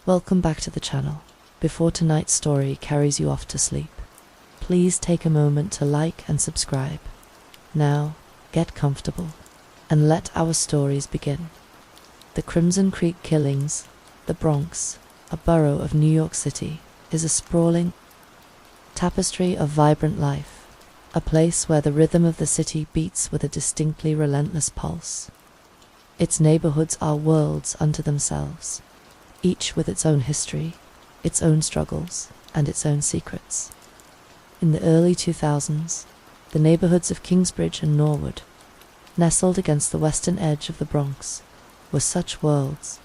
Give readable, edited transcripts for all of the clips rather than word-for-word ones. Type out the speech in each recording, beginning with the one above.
Welcome back to the channel. Before tonight's story carries you off to sleep, please take a moment to like and subscribe. Now, get comfortable and let our stories begin. The Crimson Creek Killings, the Bronx, a borough of New York City, is a sprawling tapestry of vibrant life, a place where the rhythm of the city beats with a distinctly relentless pulse. Its neighborhoods are worlds unto themselves, each with its own history, its own struggles, and its own secrets. In the early 2000s, the neighborhoods of Kingsbridge and Norwood, nestled against the western edge of the Bronx, were such worlds.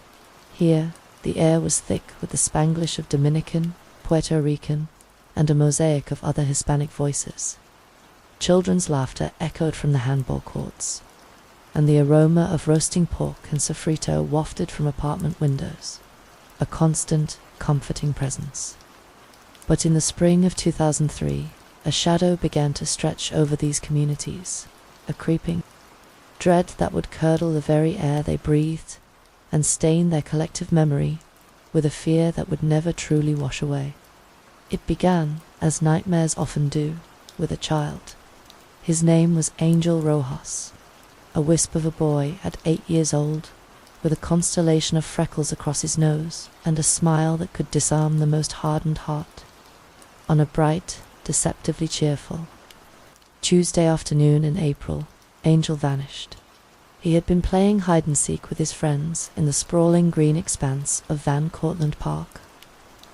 Here, the air was thick with the Spanglish of Dominican, Puerto Rican, and a mosaic of other Hispanic voices. Children's laughter echoed from the handball courts, and the aroma of roasting pork and sofrito wafted from apartment windows, a constant, comforting presence. But in the spring of 2003, a shadow began to stretch over these communities, a creeping dread that would curdle the very air they breathed and stain their collective memory with a fear that would never truly wash away. It began, as nightmares often do, with a child. His name was Angel Rojas, a wisp of a boy at 8 years old, with a constellation of freckles across his nose and a smile that could disarm the most hardened heart. On a bright, deceptively cheerful Tuesday afternoon in April, Angel vanished. He had been playing hide-and-seek with his friends in the sprawling green expanse of Van Cortlandt Park,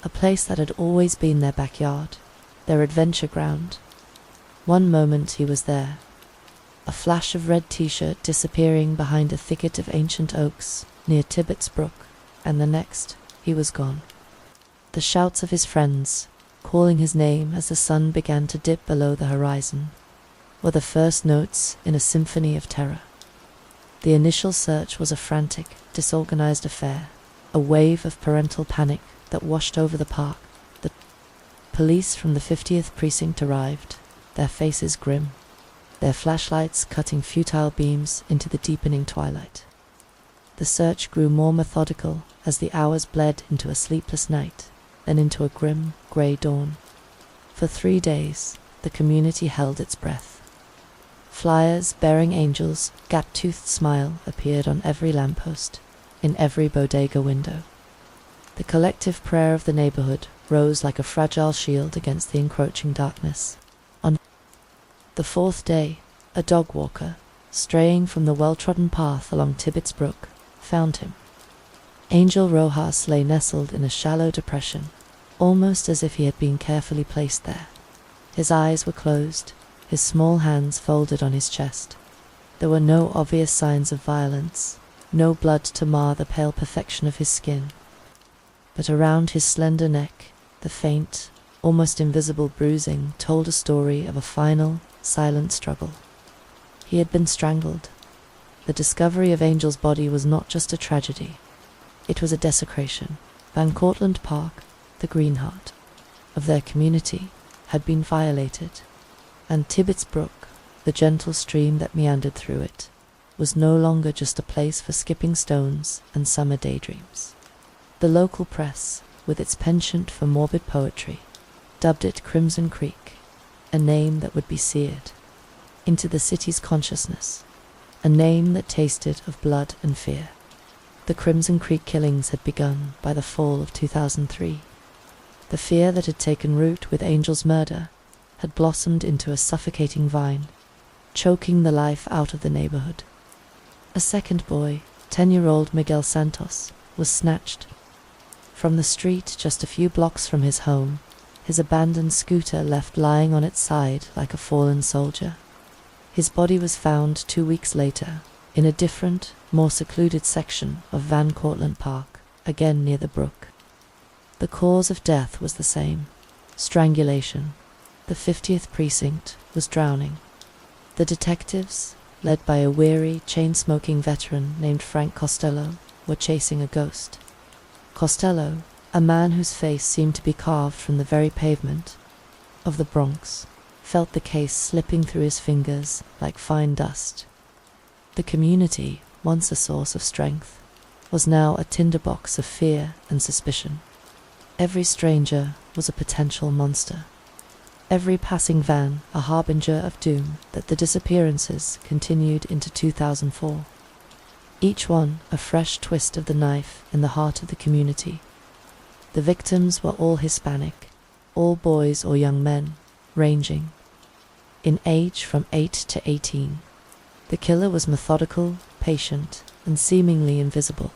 a place that had always been their backyard, their adventure ground. One moment he was there, a flash of red t-shirt disappearing behind a thicket of ancient oaks near Tibbetts Brook, and the next he was gone. The shouts of his friends, calling his name as the sun began to dip below the horizon, were the first notes in a symphony of terror. The initial search was a frantic, disorganized affair, a wave of parental panic that washed over the park. The police from the 50th precinct arrived, their faces grim, their flashlights cutting futile beams into the deepening twilight. The search grew more methodical as the hours bled into a sleepless night, then into a grim, grey dawn. For 3 days, the community held its breath. Flyers bearing Angel's gap-toothed smile appeared on every lamppost, in every bodega window. The collective prayer of the neighborhood rose like a fragile shield against the encroaching darkness. On the 4th day, a dog walker, straying from the well-trodden path along Tibbetts Brook, found him. Angel Rojas lay nestled in a shallow depression, almost as if he had been carefully placed there. His eyes were closed, his small hands folded on his chest. There were no obvious signs of violence, no blood to mar the pale perfection of his skin. But around his slender neck, the faint, almost invisible bruising told a story of a final, silent struggle. He had been strangled. The discovery of Angel's body was not just a tragedy. It was a desecration. Van Cortlandt Park, the green heart of their community, had been violated, and Tibbetts Brook, the gentle stream that meandered through it, was no longer just a place for skipping stones and summer daydreams. The local press, with its penchant for morbid poetry, dubbed it Crimson Creek, a name that would be seared into the city's consciousness, a name that tasted of blood and fear. The Crimson Creek Killings had begun by the fall of 2003. The fear that had taken root with Angel's murder had blossomed into a suffocating vine, choking the life out of the neighborhood. A second boy, 10-year-old Miguel Santos, was snatched from the street just a few blocks from his home, his abandoned scooter left lying on its side like a fallen soldier. His body was found 2 weeks later, in a different, more secluded section of Van Cortlandt Park, again near the brook. The cause of death was the same: strangulation. The 50th precinct was drowning. The detectives, led by a weary, chain-smoking veteran named Frank Costello, were chasing a ghost. Costello, a man whose face seemed to be carved from the very pavement of the Bronx, felt the case slipping through his fingers like fine dust. The community, once a source of strength, was now a tinderbox of fear and suspicion. Every stranger was a potential monster. Every passing van a harbinger of doom. That the disappearances continued into 2004. Each one a fresh twist of the knife in the heart of the community. The victims were all Hispanic, all boys or young men, ranging in age from 8 to 18. The killer was methodical, patient, and seemingly invisible.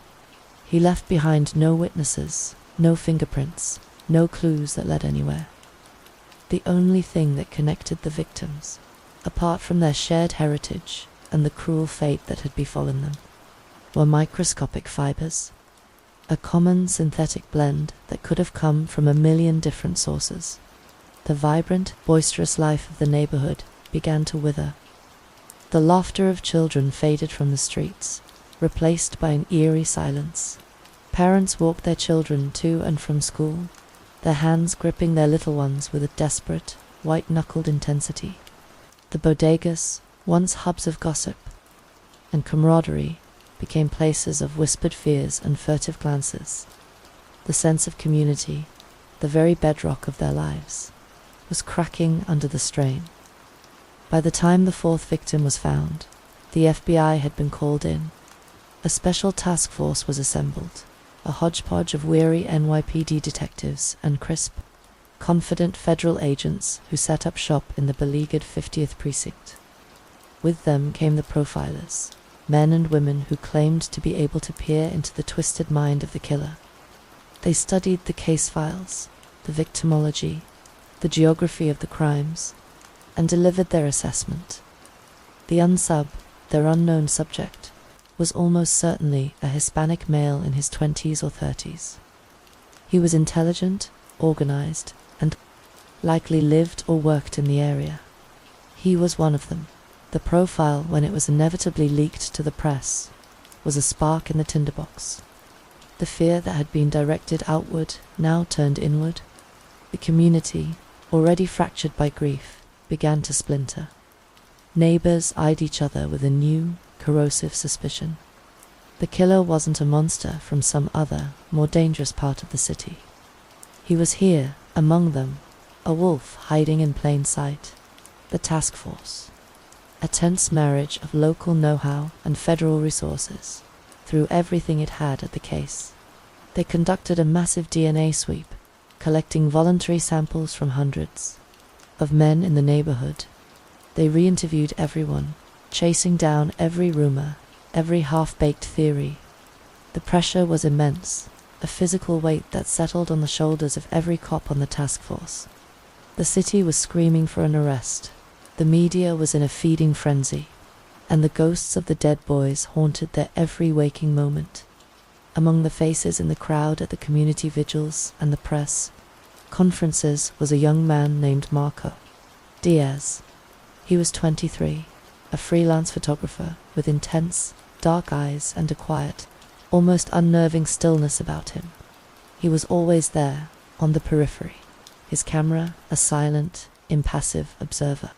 He left behind no witnesses, no fingerprints, no clues that led anywhere. The only thing that connected the victims, apart from their shared heritage and the cruel fate that had befallen them, were microscopic fibers, a common synthetic blend that could have come from a million different sources. The vibrant, boisterous life of the neighborhood began to wither. The laughter of children faded from the streets, replaced by an eerie silence. Parents walked their children to and from school, their hands gripping their little ones with a desperate, white-knuckled intensity. The bodegas, once hubs of gossip and camaraderie, became places of whispered fears and furtive glances. The sense of community, the very bedrock of their lives, was cracking under the strain. By the time the fourth victim was found, the FBI had been called in. A special task force was assembled, a hodgepodge of weary NYPD detectives and crisp, confident federal agents who set up shop in the beleaguered 50th Precinct. With them came the profilers, men and women who claimed to be able to peer into the twisted mind of the killer. They studied the case files, the victimology, the geography of the crimes, and delivered their assessment. The unsub, their unknown subject, was almost certainly a Hispanic male in his 20s or 30s. He was intelligent, organized, and likely lived or worked in the area. He was one of them. The profile, when it was inevitably leaked to the press, was a spark in the tinderbox. The fear that had been directed outward now turned inward. The community, already fractured by grief, began to splinter. Neighbors eyed each other with a new, corrosive suspicion. The killer wasn't a monster from some other, more dangerous part of the city. He was here, among them, a wolf hiding in plain sight. The task force, a tense marriage of local know-how and federal resources, threw everything it had at the case. They conducted a massive DNA sweep, collecting voluntary samples from hundreds of men in the neighborhood. They re-interviewed everyone, chasing down every rumor, every half-baked theory. The pressure was immense, a physical weight that settled on the shoulders of every cop on the task force. The city was screaming for an arrest. The media was in a feeding frenzy, and the ghosts of the dead boys haunted their every waking moment. Among the faces in the crowd at the community vigils and the press conferences was a young man named Marco Diaz. He was 23, a freelance photographer with intense, dark eyes and a quiet, almost unnerving stillness about him. He was always there, on the periphery, his camera a silent, impassive observer.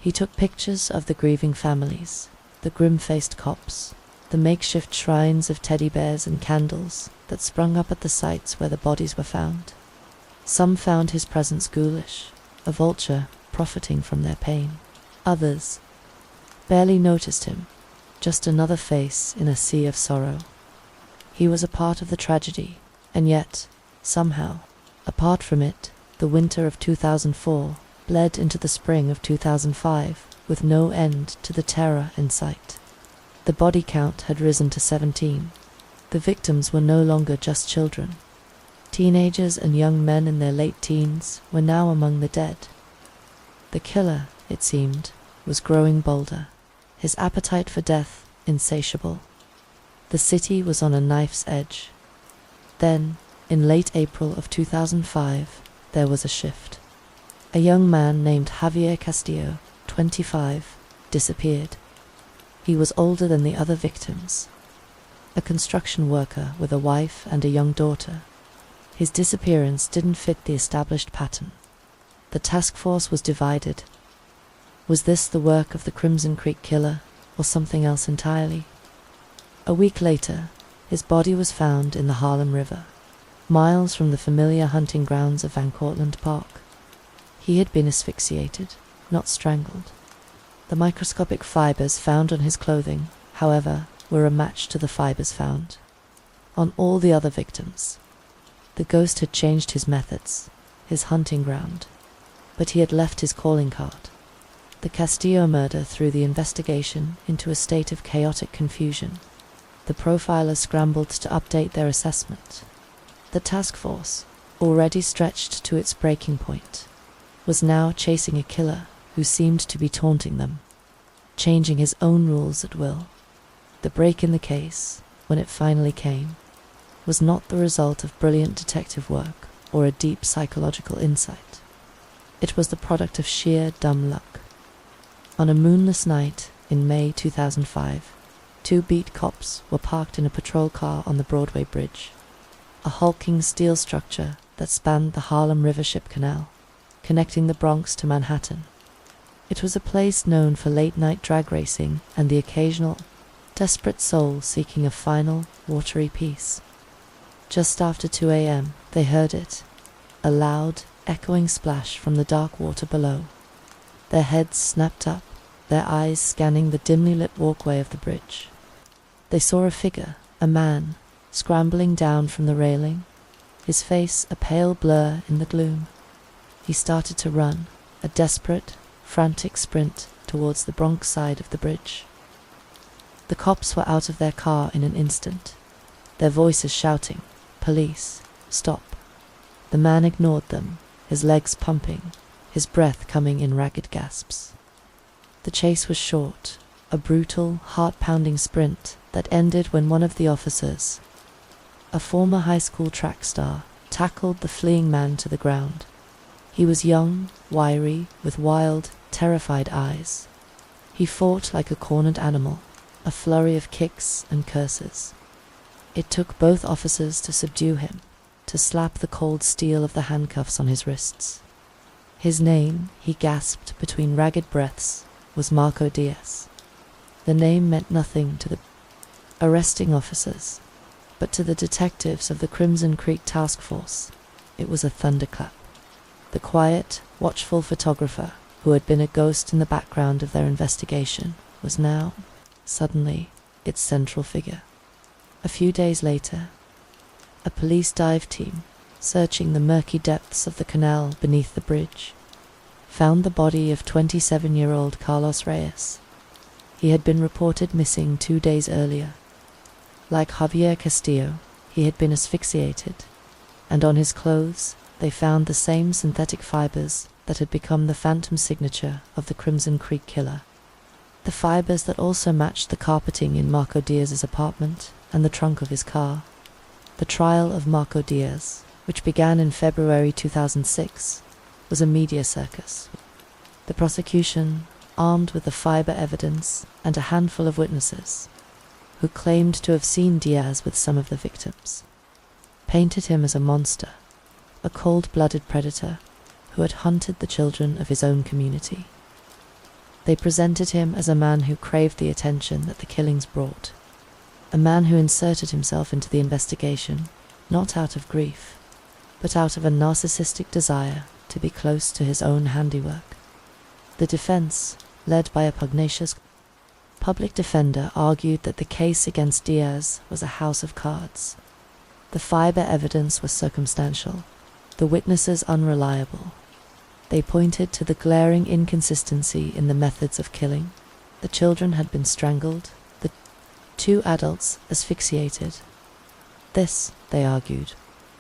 He took pictures of the grieving families, the grim-faced cops, the makeshift shrines of teddy bears and candles that sprung up at the sites where the bodies were found. Some found his presence ghoulish, a vulture profiting from their pain. Others barely noticed him, just another face in a sea of sorrow. He was a part of the tragedy, and yet, somehow, apart from it, the winter of 2004 bled into the spring of 2005, with no end to the terror in sight. The body count had risen to 17. The victims were no longer just children. Teenagers and young men in their late teens were now among the dead. The killer, it seemed, was growing bolder, his appetite for death insatiable. The city was on a knife's edge. Then, in late April of 2005, there was a shift. A young man named Javier Castillo, 25, disappeared. He was older than the other victims, a construction worker with a wife and a young daughter. His disappearance didn't fit the established pattern. The task force was divided. Was this the work of the Crimson Creek killer, or something else entirely? A week later, His body was found in the Harlem River, miles from the familiar hunting grounds of Van Cortlandt Park. He had been asphyxiated, not strangled. The microscopic fibers found on his clothing, however, were a match to the fibers found on all the other victims. The ghost had changed his methods, his hunting ground, but he had left his calling card. The Castillo murder threw the investigation into a state of chaotic confusion. The profilers scrambled to update their assessment. The task force, already stretched to its breaking point, was now chasing a killer who seemed to be taunting them, changing his own rules at will. The break in the case, when it finally came, was not the result of brilliant detective work or a deep psychological insight. It was the product of sheer dumb luck. On a moonless night in May 2005, 2 beat cops were parked in a patrol car on the Broadway Bridge, a hulking steel structure that spanned the Harlem River Ship Canal, connecting the Bronx to Manhattan. It was a place known for late-night drag racing and the occasional, desperate soul seeking a final, watery peace. Just after 2 a.m., they heard it, a loud, echoing splash from the dark water below. Their heads snapped up, their eyes scanning the dimly lit walkway of the bridge. They saw a figure, a man, scrambling down from the railing, his face a pale blur in the gloom. He started to run, a desperate, frantic sprint towards the Bronx side of the bridge. The cops were out of their car in an instant, their voices shouting, "Police, stop." The man ignored them, his legs pumping, his breath coming in ragged gasps. The chase was short, a brutal, heart-pounding sprint that ended when one of the officers, a former high school track star, tackled the fleeing man to the ground. He was young, wiry, with wild, terrified eyes. He fought like a cornered animal, a flurry of kicks and curses. It took both officers to subdue him, to slap the cold steel of the handcuffs on his wrists. His name, he gasped between ragged breaths, was Marco Diaz. The name meant nothing to the arresting officers, but to the detectives of the Crimson Creek Task Force, it was a thunderclap. The quiet, watchful photographer, who had been a ghost in the background of their investigation, was now, suddenly, its central figure. A few days later, a police dive team, searching the murky depths of the canal beneath the bridge, found the body of 27-year-old Carlos Reyes. He had been reported missing 2 days earlier. Like Javier Castillo, he had been asphyxiated, and on his clothes they found the same synthetic fibers that had become the phantom signature of the Crimson Creek killer. The fibers that also matched the carpeting in Marco Diaz's apartment and the trunk of his car. The trial of Marco Diaz, which began in February 2006, was a media circus. The prosecution, armed with the fiber evidence and a handful of witnesses, who claimed to have seen Diaz with some of the victims, painted him as a monster, a cold-blooded predator who had hunted the children of his own community. They presented him as a man who craved the attention that the killings brought, a man who inserted himself into the investigation, not out of grief, but out of a narcissistic desire to be close to his own handiwork. The defense, led by a pugnacious public defender, argued that the case against Diaz was a house of cards. The fiber evidence was circumstantial, the witnesses unreliable. They pointed to the glaring inconsistency in the methods of killing. The children had been strangled, the 2 adults asphyxiated. This, they argued,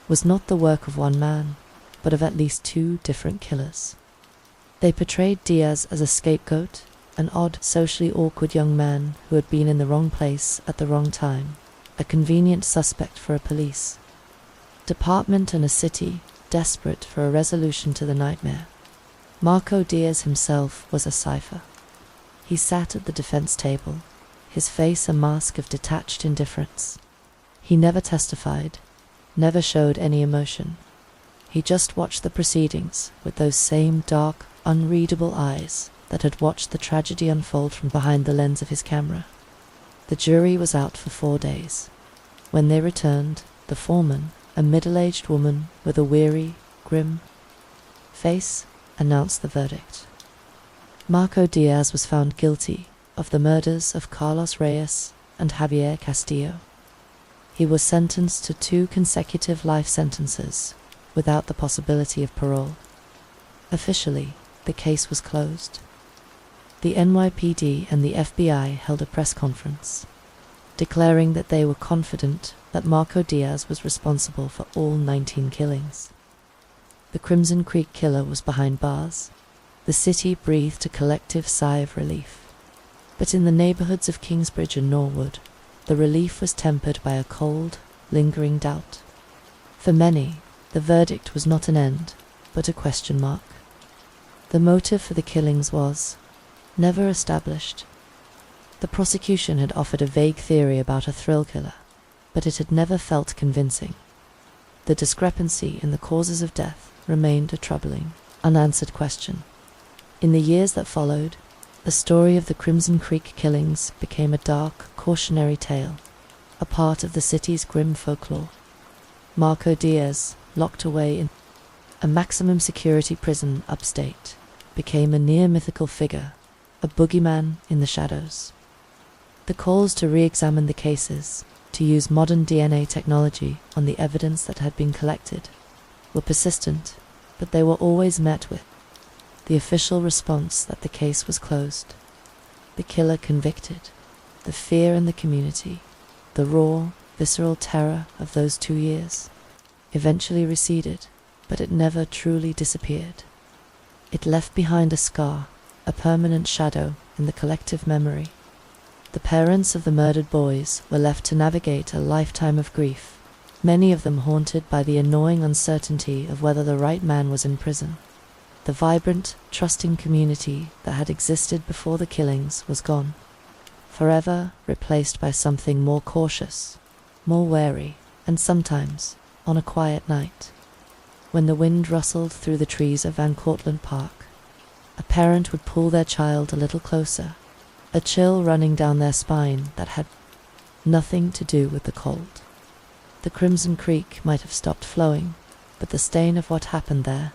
was not the work of one man, but of at least 2 different killers. They portrayed Diaz as a scapegoat, an odd, socially awkward young man who had been in the wrong place at the wrong time, a convenient suspect for a police department and a city desperate for a resolution to the nightmare. Marco Diaz himself was a cipher. He sat at the defense table, his face a mask of detached indifference. He never testified, never showed any emotion. He just watched the proceedings with those same dark, unreadable eyes that had watched the tragedy unfold from behind the lens of his camera. The jury was out for 4 days. When they returned, the foreman, a middle-aged woman with a weary, grim face, announced the verdict. Marco Diaz was found guilty of the murders of Carlos Reyes and Javier Castillo. He was sentenced to 2 consecutive life sentences without the possibility of parole. Officially, the case was closed. The NYPD and the FBI held a press conference, declaring that they were confident that Marco Diaz was responsible for all 19 killings. The Crimson Creek killer was behind bars. The city breathed a collective sigh of relief. But in the neighborhoods of Kingsbridge and Norwood, the relief was tempered by a cold, lingering doubt. For many, the verdict was not an end, but a question mark. The motive for the killings was never established. The prosecution had offered a vague theory about a thrill killer, but it had never felt convincing. The discrepancy in the causes of death remained a troubling, unanswered question. In the years that followed, the story of the Crimson Creek killings became a dark, cautionary tale, a part of the city's grim folklore. Marco Diaz, locked away in a maximum security prison upstate, became a near-mythical figure, a boogeyman in the shadows. The calls to re-examine the cases, to use modern DNA technology on the evidence that had been collected, were persistent, but they were always met with the official response that the case was closed, the killer convicted. The fear in the community, the raw, visceral terror of those 2 years, eventually receded, but it never truly disappeared. It left behind a scar, a permanent shadow in the collective memory. The parents of the murdered boys were left to navigate a lifetime of grief, many of them haunted by the annoying uncertainty of whether the right man was in prison. The vibrant, trusting community that had existed before the killings was gone, forever replaced by something more cautious, more wary, and sometimes, on a quiet night, when the wind rustled through the trees of Van Cortlandt Park, a parent would pull their child a little closer, a chill running down their spine that had nothing to do with the cold. The Crimson Creek might have stopped flowing, but the stain of what happened there,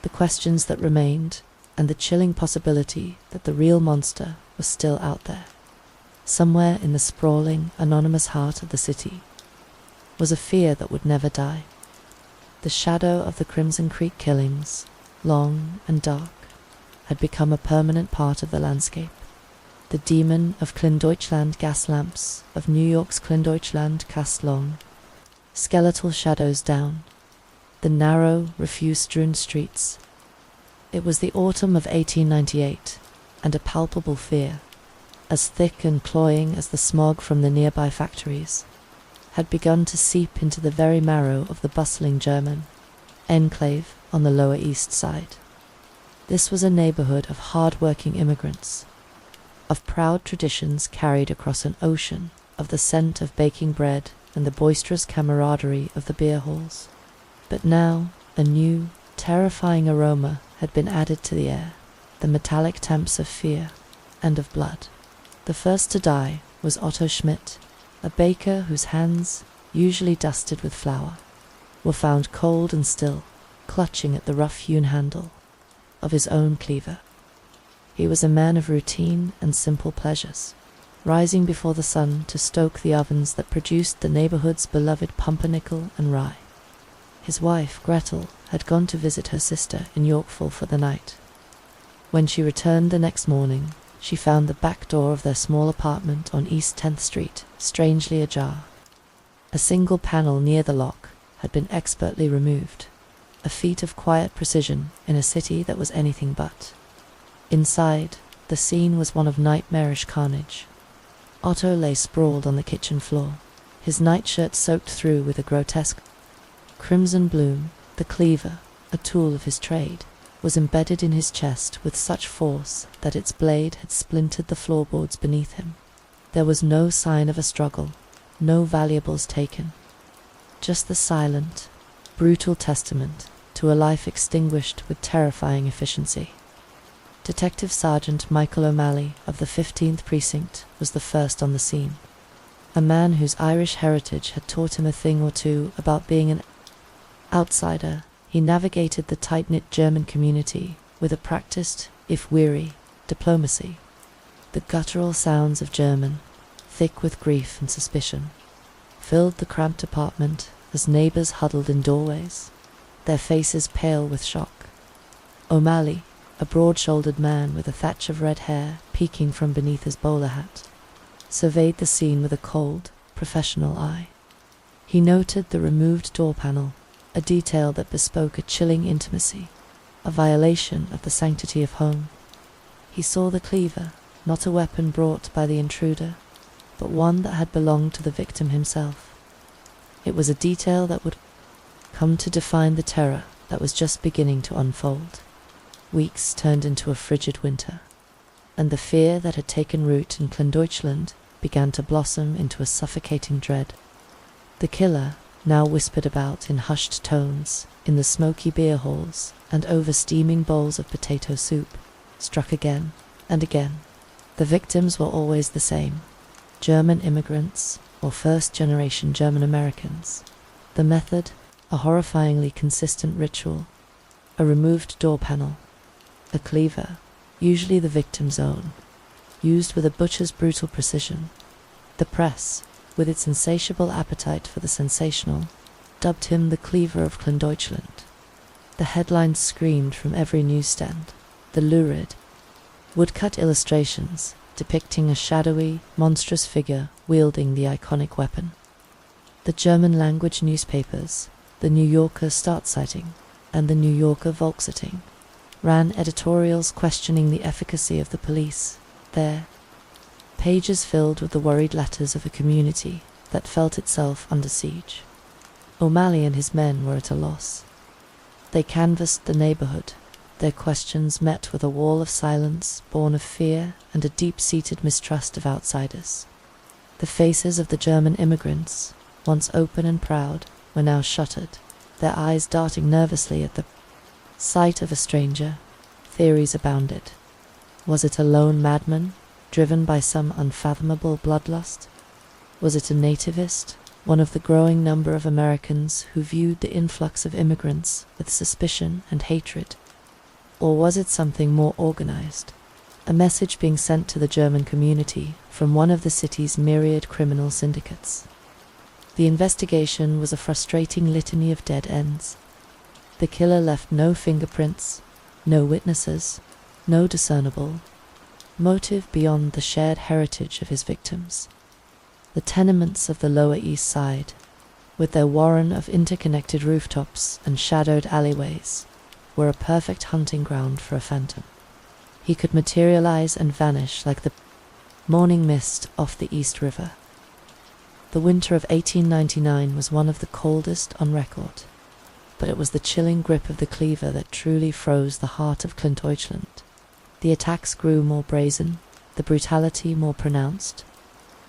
the questions that remained, and the chilling possibility that the real monster was still out there, somewhere in the sprawling, anonymous heart of the city, was a fear that would never die. The shadow of the Crimson Creek killings, long and dark, had become a permanent part of the landscape. The demon of Kleindeutschland gas lamps of New York's Kleindeutschland cast long, skeletal shadows down the narrow, refuse-strewn streets. It was the autumn of 1898, and a palpable fear, as thick and cloying as the smog from the nearby factories, had begun to seep into the very marrow of the bustling German enclave on the Lower East Side. This was a neighborhood of hard-working immigrants, of proud traditions carried across an ocean of the scent of baking bread and the boisterous camaraderie of the beer halls. But now a new, terrifying aroma had been added to the air, the metallic temps of fear and of blood. The first to die was Otto Schmidt, a baker whose hands, usually dusted with flour, were found cold and still, clutching at the rough-hewn handle of his own cleaver. He was a man of routine and simple pleasures, rising before the sun to stoke the ovens that produced the neighborhood's beloved pumpernickel and rye. His wife, Gretel, had gone to visit her sister in Yorkville for the night. When she returned the next morning, she found the back door of their small apartment on East 10th Street strangely ajar. A single panel near the lock had been expertly removed, a feat of quiet precision in a city that was anything but. Inside, the scene was one of nightmarish carnage. Otto lay sprawled on the kitchen floor, his nightshirt soaked through with a grotesque crimson bloom. The cleaver, a tool of his trade, was embedded in his chest with such force that its blade had splintered the floorboards beneath him. There was no sign of a struggle, no valuables taken, just the silent, brutal testament to a life extinguished with terrifying efficiency. Detective Sergeant Michael O'Malley of the 15th Precinct was the first on the scene. a man whose Irish heritage had taught him a thing or two about being an outsider. He navigated the tight-knit German community with a practiced, if weary, diplomacy. The guttural sounds of German, thick with grief and suspicion, filled the cramped apartment as neighbors huddled in doorways, their faces pale with shock. O'Malley, a broad-shouldered man with a thatch of red hair peeking from beneath his bowler hat, surveyed the scene with a cold, professional eye. He noted the removed door panel, a detail that bespoke a chilling intimacy, a violation of the sanctity of home. He saw the cleaver, not a weapon brought by the intruder, but one that had belonged to the victim himself. It was a detail that would come to define the terror that was just beginning to unfold. Weeks turned into a frigid winter, and the fear that had taken root in Clondeutschland began to blossom into a suffocating dread. The killer, now whispered about in hushed tones in the smoky beer halls and over steaming bowls of potato soup, struck again and again. The victims were always the same: German immigrants or first-generation German Americans. The method, a horrifyingly consistent ritual: a removed door panel, a cleaver, usually the victim's own, used with a butcher's brutal precision. The press, with its insatiable appetite for the sensational, dubbed him the Cleaver of Clondeutschland. The headlines screamed from every newsstand, the lurid, woodcut illustrations depicting a shadowy, monstrous figure wielding the iconic weapon. The German-language newspapers, the New Yorker Startzeitung and the New Yorker Volkszeitung, ran editorials questioning the efficacy of the police, their pages filled with the worried letters of a community that felt itself under siege. O'Malley and his men were at a loss. They canvassed the neighborhood, their questions met with a wall of silence born of fear and a deep-seated mistrust of outsiders. The faces of the German immigrants, once open and proud, were now shuttered, their eyes darting nervously at the sight of a stranger. Theories abounded. Was it a lone madman, driven by some unfathomable bloodlust? Was it a nativist, one of the growing number of Americans who viewed the influx of immigrants with suspicion and hatred? Or was it something more organized, a message being sent to the German community from one of the city's myriad criminal syndicates? The investigation was a frustrating litany of dead ends. The killer left no fingerprints, no witnesses, no discernible motive beyond the shared heritage of his victims. The tenements of the Lower East Side, with their warren of interconnected rooftops and shadowed alleyways, were a perfect hunting ground for a phantom. He could materialize and vanish like the morning mist off the East River. The winter of 1899 was one of the coldest on record, but it was the chilling grip of the cleaver that truly froze the heart of Clondeutschland. The attacks grew more brazen, the brutality more pronounced.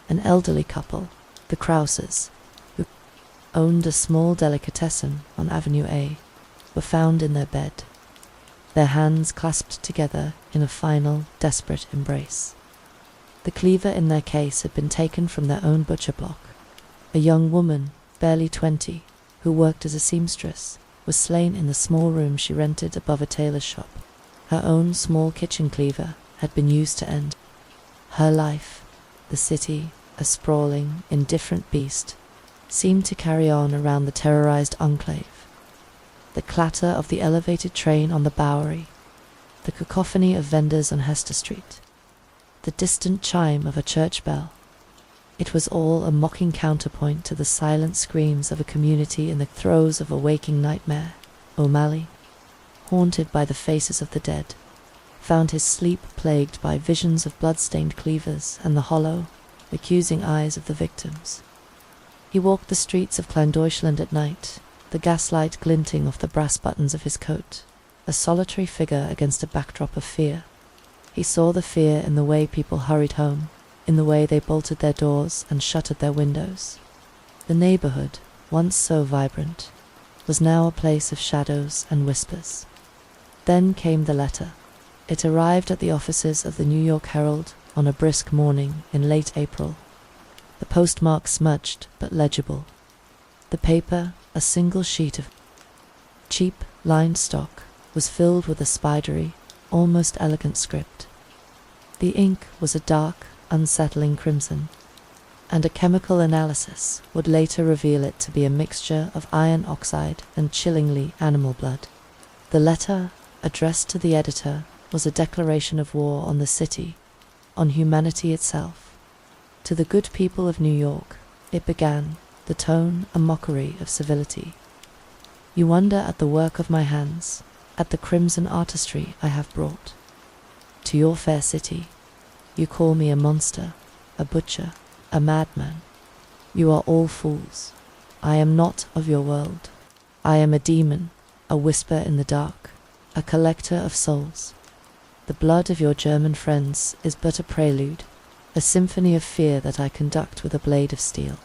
An elderly couple, the Krauses, who owned a small delicatessen on Avenue A, were found in their bed, their hands clasped together in a final, desperate embrace. The cleaver in their case had been taken from their own butcher block. A young woman, barely 20, who worked as a seamstress, was slain in the small room she rented above a tailor's shop. Her own small kitchen cleaver had been used to end her life. The city, a sprawling, indifferent beast, seemed to carry on around the terrorized enclave. The clatter of the elevated train on the Bowery, the cacophony of vendors on Hester Street, the distant chime of a church bell. It was all a mocking counterpoint to the silent screams of a community in the throes of a waking nightmare. O'Malley, haunted by the faces of the dead, found his sleep plagued by visions of blood-stained cleavers and the hollow, accusing eyes of the victims. He walked the streets of Clondeutschland at night, the gaslight glinting off the brass buttons of his coat, a solitary figure against a backdrop of fear. He saw the fear in the way people hurried home, in the way they bolted their doors and shuttered their windows. The neighborhood, once so vibrant, was now a place of shadows and whispers. Then came the letter. It arrived at the offices of the New York Herald on a brisk morning in late April. the postmark smudged but legible. The paper, a single sheet of cheap, lined stock, was filled with a spidery, almost elegant script. The ink was a dark, unsettling crimson, and a chemical analysis would later reveal it to be a mixture of iron oxide and chillingly animal blood. The letter, addressed to the editor, was a declaration of war on the city, on humanity itself. To the good people of New York, it began, the tone a mockery of civility. You wonder at the work of my hands, at the crimson artistry I have brought. To your fair city, you call me a monster, a butcher, a madman. You are all fools. I am not of your world. I am a demon, a whisper in the dark, a collector of souls. The blood of your German friends is but a prelude, a symphony of fear that I conduct with a blade of steel.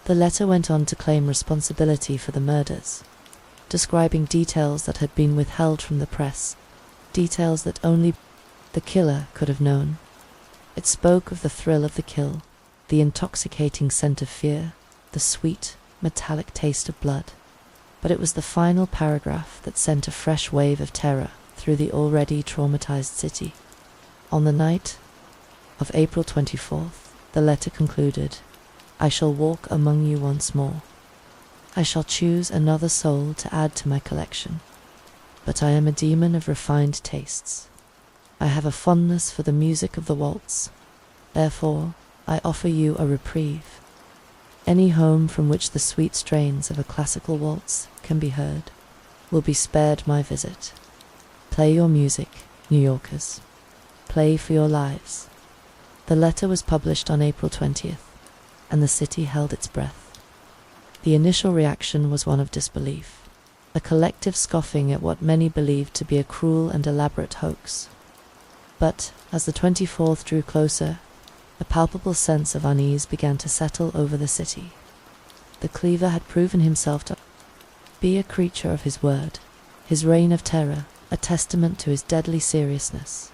The letter went on to claim responsibility for the murders, describing details that had been withheld from the press, details that only the killer could have known. It spoke of the thrill of the kill, the intoxicating scent of fear, the sweet, metallic taste of blood. But it was the final paragraph that sent a fresh wave of terror through the already traumatized city. On the night of April 24th, the letter concluded, I shall walk among you once more. I shall choose another soul to add to my collection. But I am a demon of refined tastes. I have a fondness for the music of the waltz. Therefore, I offer you a reprieve. Any home from which the sweet strains of a classical waltz can be heard will be spared my visit. Play your music, New Yorkers. Play for your lives. The letter was published on April 20th, and the city held its breath. The initial reaction was one of disbelief, a collective scoffing at what many believed to be a cruel and elaborate hoax. But as the 24th drew closer, a palpable sense of unease began to settle over the city. The cleaver had proven himself to be a creature of his word, his reign of terror, a testament to his deadly seriousness,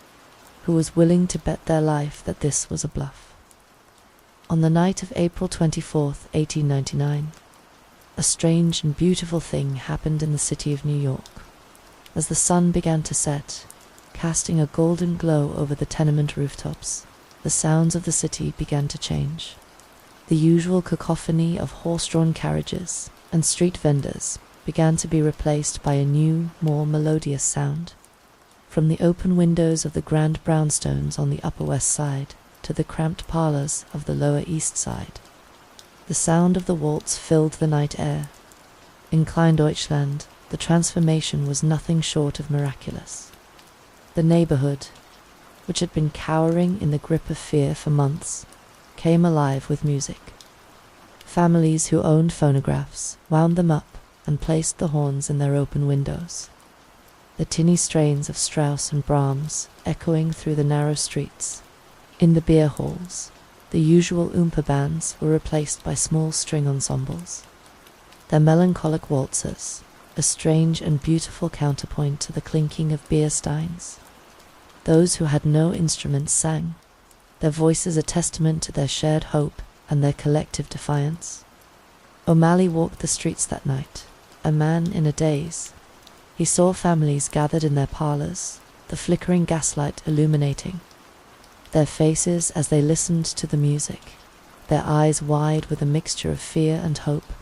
who was willing to bet their life that this was a bluff. On the night of April 24th, 1899, a strange and beautiful thing happened in the city of New York. As the sun began to set, casting a golden glow over the tenement rooftops, the sounds of the city began to change. The usual cacophony of horse-drawn carriages and street vendors began to be replaced by a new, more melodious sound. From the open windows of the grand brownstones on the Upper West Side to the cramped parlors of the Lower East Side, the sound of the waltz filled the night air. In Kleindeutschland, the transformation was nothing short of miraculous. The neighborhood, which had been cowering in the grip of fear for months, came alive with music. Families who owned phonographs wound them up and placed the horns in their open windows. The tinny strains of Strauss and Brahms echoing through the narrow streets. In the beer halls, the usual oompa bands were replaced by small string ensembles. Their melancholic waltzers, a strange and beautiful counterpoint to the clinking of beer steins. Those who had no instruments sang, their voices a testament to their shared hope and their collective defiance. O'Malley walked the streets that night, a man in a daze. He saw families gathered in their parlors, the flickering gaslight illuminating their faces as they listened to the music, their eyes wide with a mixture of fear and hope.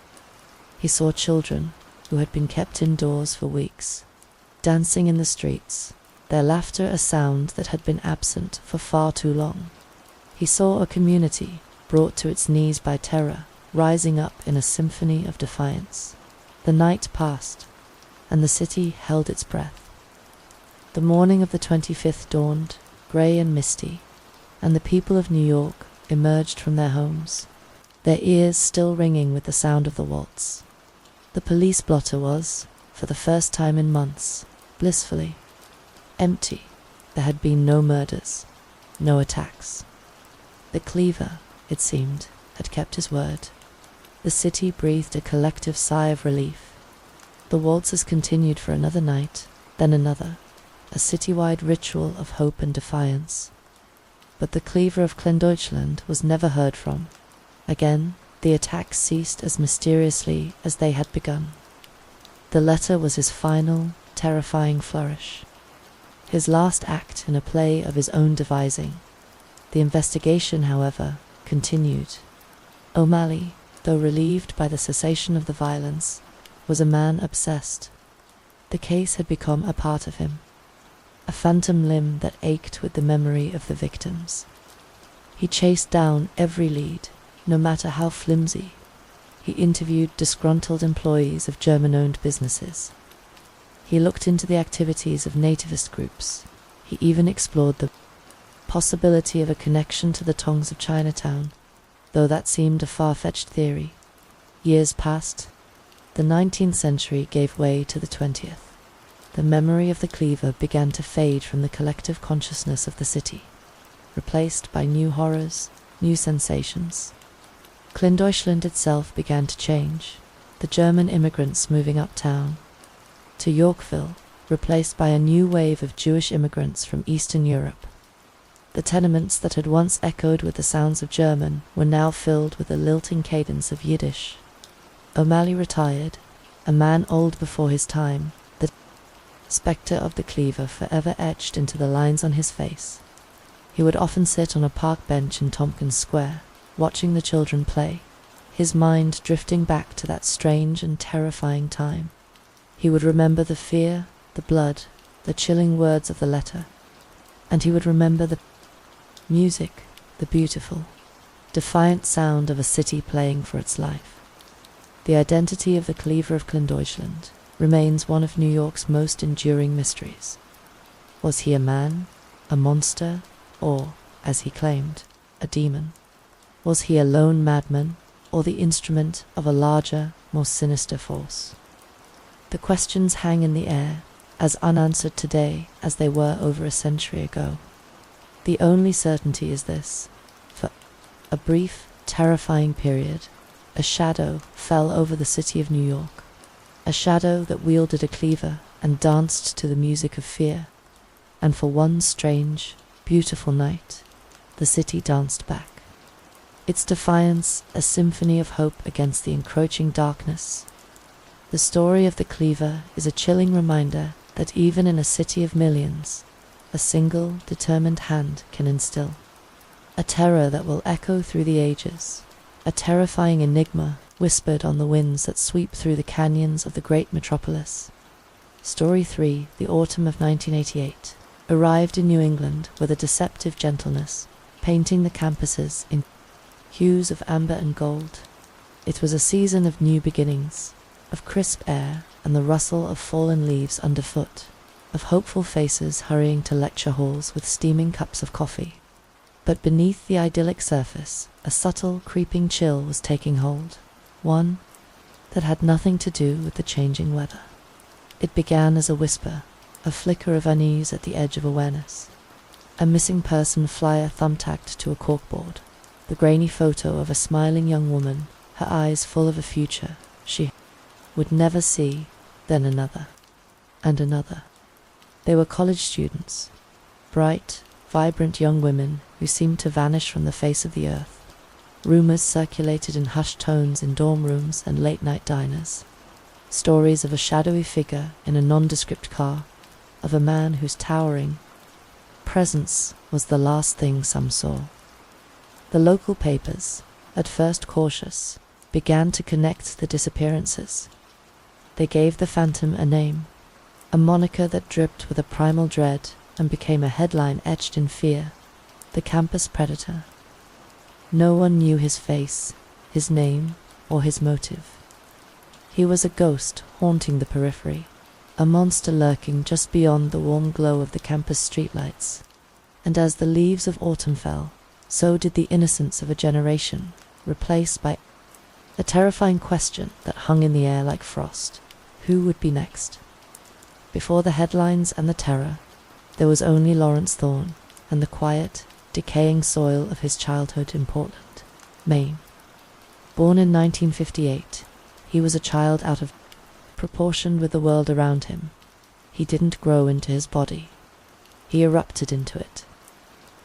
He saw children who had been kept indoors for weeks, dancing in the streets, their laughter a sound that had been absent for far too long. He saw a community brought to its knees by terror, rising up in a symphony of defiance. The night passed, and the city held its breath. The morning of the 25th dawned, grey and misty, and the people of New York emerged from their homes, their ears still ringing with the sound of the waltz. The police blotter was, for the first time in months, blissfully empty. There had been no murders, no attacks. The cleaver, it seemed, had kept his word. The city breathed a collective sigh of relief. The waltzes continued for another night, then another, a citywide ritual of hope and defiance. But the cleaver of Kleindeutschland was never heard from. Again, the attacks ceased as mysteriously as they had begun. The letter was his final, terrifying flourish. His last act in a play of his own devising. The investigation, however, continued. O'Malley, though relieved by the cessation of the violence, was a man obsessed. The case had become a part of him, a phantom limb that ached with the memory of the victims. He chased down every lead, no matter how flimsy. He interviewed disgruntled employees of German-owned businesses. He looked into the activities of nativist groups. He even explored the possibility of a connection to the Tongs of Chinatown, though that seemed a far-fetched theory. Years passed. The 19th century gave way to the 20th. The memory of the cleaver began to fade from the collective consciousness of the city, replaced by new horrors, new sensations. Kleindeutschland itself began to change, the German immigrants moving uptown to Yorkville, replaced by a new wave of Jewish immigrants from Eastern Europe. The tenements that had once echoed with the sounds of German were now filled with the lilting cadence of Yiddish. O'Malley retired, a man old before his time, the spectre of the cleaver forever etched into the lines on his face. He would often sit on a park bench in Tompkins Square, watching the children play, his mind drifting back to that strange and terrifying time. He would remember the fear, the blood, the chilling words of the letter, and he would remember the music, the beautiful, defiant sound of a city playing for its life. The identity of the cleaver of Kleindeutschland remains one of New York's most enduring mysteries. Was he a man, a monster, or, as he claimed, a demon? Was he a lone madman, or the instrument of a larger, more sinister force? The questions hang in the air, as unanswered today as they were over a century ago. The only certainty is this: for a brief, terrifying period, a shadow fell over the city of New York, a shadow that wielded a cleaver and danced to the music of fear, and for one strange, beautiful night, the city danced back. Its defiance a symphony of hope against the encroaching darkness. The story of the cleaver is a chilling reminder that even in a city of millions, a single, determined hand can instill a terror that will echo through the ages, a terrifying enigma whispered on the winds that sweep through the canyons of the great metropolis. Story 3, the autumn of 1988, arrived in New England with a deceptive gentleness, painting the campuses in hues of amber and gold. It was a season of new beginnings, of crisp air and the rustle of fallen leaves underfoot, of hopeful faces hurrying to lecture halls with steaming cups of coffee. But beneath the idyllic surface, a subtle, creeping chill was taking hold, one that had nothing to do with the changing weather. It began as a whisper, a flicker of unease at the edge of awareness. A missing person flyer thumbtacked to a corkboard, the grainy photo of a smiling young woman, her eyes full of a future she would never see, then another, and another. They were college students, bright, vibrant young women who seemed to vanish from the face of the earth. Rumors circulated in hushed tones in dorm rooms and late-night diners. Stories of a shadowy figure in a nondescript car, of a man whose towering presence was the last thing some saw. The local papers, at first cautious, began to connect the disappearances. They gave the phantom a name, a moniker that dripped with a primal dread and became a headline etched in fear: the campus predator. No one knew his face, his name, or his motive. He was a ghost haunting the periphery, a monster lurking just beyond the warm glow of the campus streetlights. And as the leaves of autumn fell, so did the innocence of a generation, replaced by a terrifying question that hung in the air like frost: who would be next? Before the headlines and the terror, there was only Lawrence Thorne and the quiet, decaying soil of his childhood in Portland, Maine. Born in 1958, he was a child out of proportion with the world around him. He didn't grow into his body. He erupted into it.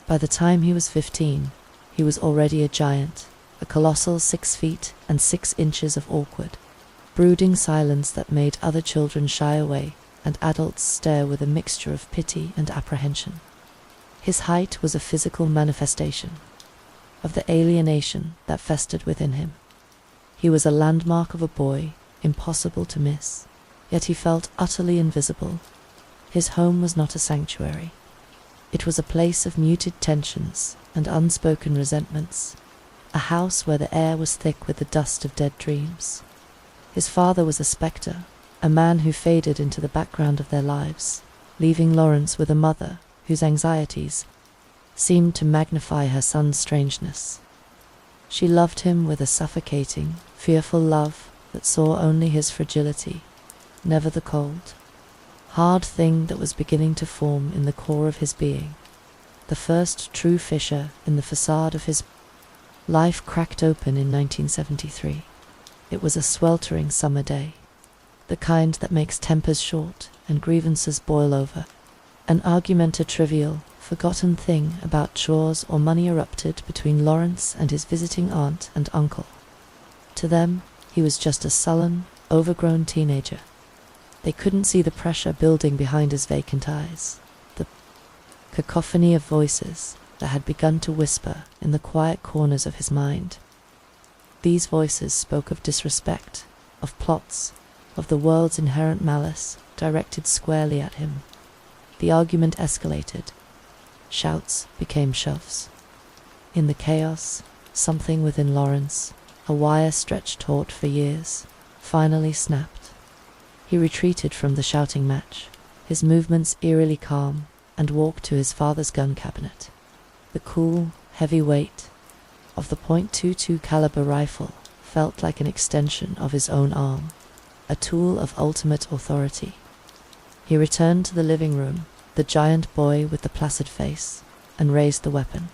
By the time he was 15, he was already a giant, a colossal 6 feet and 6 inches of awkward, brooding silence that made other children shy away and adults stare with a mixture of pity and apprehension. His height was a physical manifestation of the alienation that festered within him. He was a landmark of a boy, impossible to miss, yet he felt utterly invisible. His home was not a sanctuary. It was a place of muted tensions and unspoken resentments, a house where the air was thick with the dust of dead dreams. His father was a spectre, a man who faded into the background of their lives, leaving Lawrence with a mother whose anxieties seemed to magnify her son's strangeness. She loved him with a suffocating, fearful love that saw only his fragility, never the cold, hard thing that was beginning to form in the core of his being. The first true fissure in the facade of his life cracked open in 1973. It was a sweltering summer day, the kind that makes tempers short and grievances boil over. An argument, a trivial, forgotten thing about chores or money erupted between Lawrence and his visiting aunt and uncle. To them, he was just a sullen, overgrown teenager. They couldn't see the pressure building behind his vacant eyes, the cacophony of voices that had begun to whisper in the quiet corners of his mind. These voices spoke of disrespect, of plots, of the world's inherent malice directed squarely at him. The argument escalated. Shouts became shoves. In the chaos, something within Lawrence, a wire stretched taut for years, finally snapped. He retreated from the shouting match, his movements eerily calm, and walked to his father's gun cabinet. The cool, heavy weight of the .22 caliber rifle felt like an extension of his own arm, a tool of ultimate authority. He returned to the living room, the giant boy with the placid face, and raised the weapon.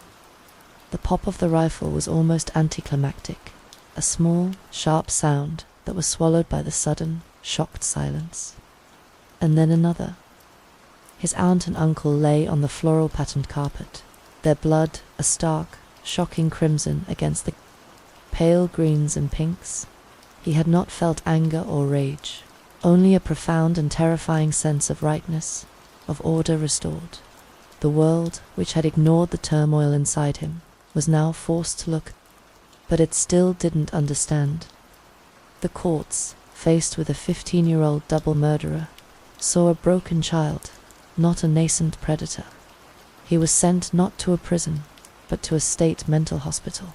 The pop of the rifle was almost anticlimactic, a small, sharp sound that was swallowed by the sudden, shocked silence. And then another. His aunt and uncle lay on the floral-patterned carpet, their blood a stark, shocking crimson against the pale greens and pinks. He had not felt anger or rage, only a profound and terrifying sense of rightness, of order restored. The world, which had ignored the turmoil inside him, was now forced to look, but it still didn't understand. The courts, faced with a 15-year-old double murderer, saw a broken child, not a nascent predator. He was sent not to a prison, but to a state mental hospital,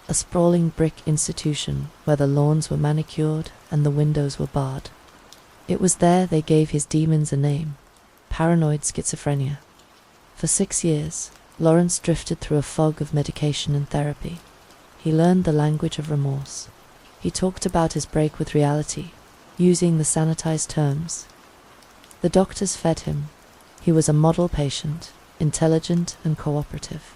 a sprawling brick institution where the lawns were manicured and the windows were barred. It was there they gave his demons a name: paranoid schizophrenia. For 6 years, Lawrence drifted through a fog of medication and therapy. He learned the language of remorse. He talked about his break with reality, using the sanitized terms. The doctors fed him. He was a model patient, intelligent and cooperative.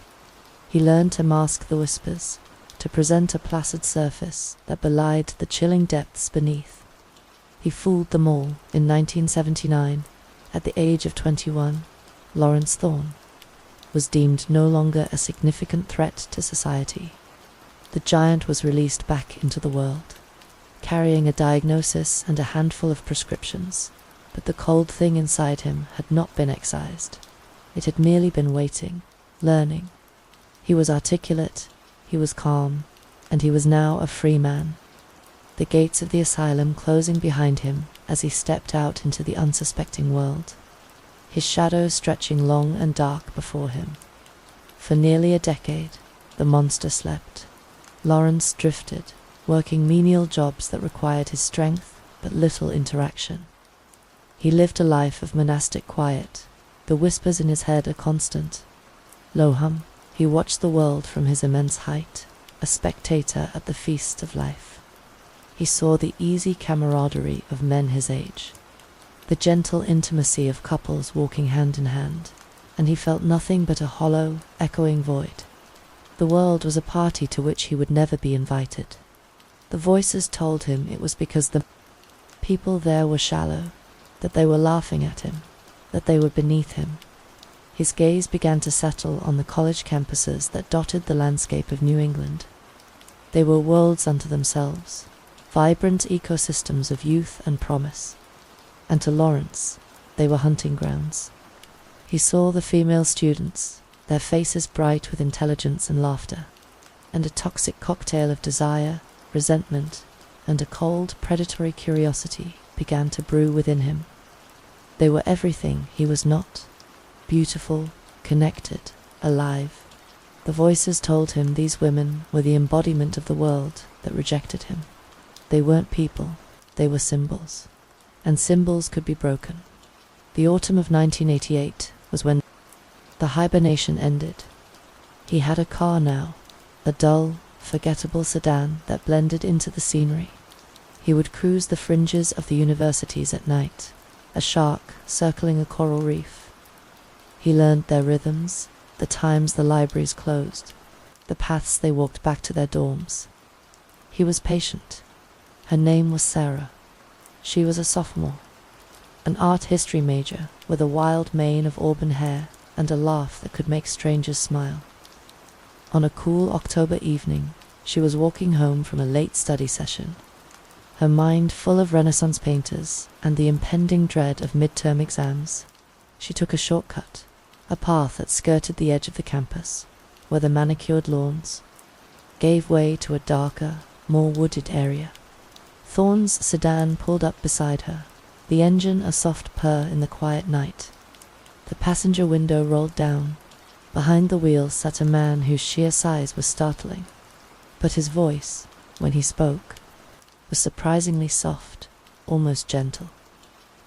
He learned to mask the whispers, to present a placid surface that belied the chilling depths beneath. He fooled them all. In 1979, at the age of 21, Lawrence Thorne was deemed no longer a significant threat to society. The giant was released back into the world, carrying a diagnosis and a handful of prescriptions, but the cold thing inside him had not been excised. It had merely been waiting, learning. He was articulate, he was calm, and he was now a free man. The gates of the asylum closing behind him as he stepped out into the unsuspecting world, his shadow stretching long and dark before him. For nearly a decade, the monster slept. Lawrence drifted, working menial jobs that required his strength but little interaction. He lived a life of monastic quiet, the whispers in his head a constant. Lo hum, he watched the world from his immense height, a spectator at the feast of life. He saw the easy camaraderie of men his age, the gentle intimacy of couples walking hand in hand, and he felt nothing but a hollow, echoing void. The world was a party to which he would never be invited. The voices told him it was because the people there were shallow, that they were laughing at him, that they were beneath him. His gaze began to settle on the college campuses that dotted the landscape of New England. They were worlds unto themselves, vibrant ecosystems of youth and promise. And to Lawrence, they were hunting grounds. He saw the female students, their faces bright with intelligence and laughter, and a toxic cocktail of desire, resentment, and a cold, predatory curiosity began to brew within him. They were everything he was not: beautiful, connected, alive. The voices told him these women were the embodiment of the world that rejected him. They weren't people, they were symbols. And symbols could be broken. The autumn of 1988 was when the hibernation ended. He had a car now, a dull, forgettable sedan that blended into the scenery. He would cruise the fringes of the universities at night, a shark circling a coral reef. He learned their rhythms, the times the libraries closed, the paths they walked back to their dorms. He was patient. Her name was Sarah. She was a sophomore, an art history major with a wild mane of auburn hair and a laugh that could make strangers smile. On a cool October evening, she was walking home from a late study session, her mind full of Renaissance painters and the impending dread of midterm exams. She took a shortcut, a path that skirted the edge of the campus, where the manicured lawns gave way to a darker, more wooded area. Thorne's sedan pulled up beside her, the engine a soft purr in the quiet night. The passenger window rolled down. Behind the wheel sat a man whose sheer size was startling, but his voice, when he spoke, was surprisingly soft, almost gentle.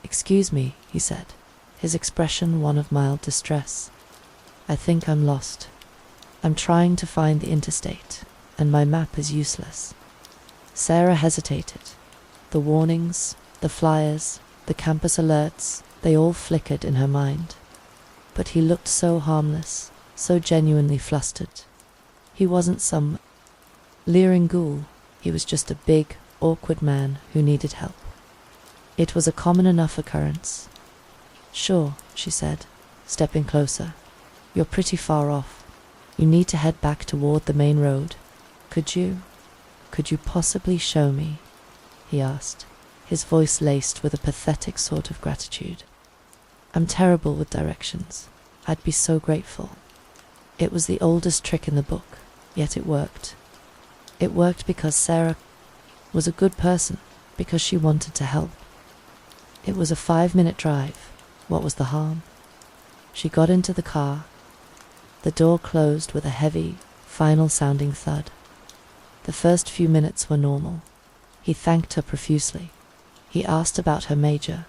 "Excuse me," he said, his expression one of mild distress. "I think I'm lost. I'm trying to find the interstate, and my map is useless." Sarah hesitated. The warnings, the flyers, the campus alerts, they all flickered in her mind. But he looked so harmless, so genuinely flustered. He wasn't some leering ghoul. He was just a big, awkward man who needed help. It was a common enough occurrence. "Sure," she said, stepping closer. "You're pretty far off. You need to head back toward the main road. Could you possibly show me?" he asked, his voice laced with a pathetic sort of gratitude. "I'm terrible with directions. I'd be so grateful." It was the oldest trick in the book, yet it worked. It worked because Sarah was a good person, because she wanted to help. It was a 5-minute drive. What was the harm? She got into the car. The door closed with a heavy, final-sounding thud. The first few minutes were normal. He thanked her profusely. He asked about her major,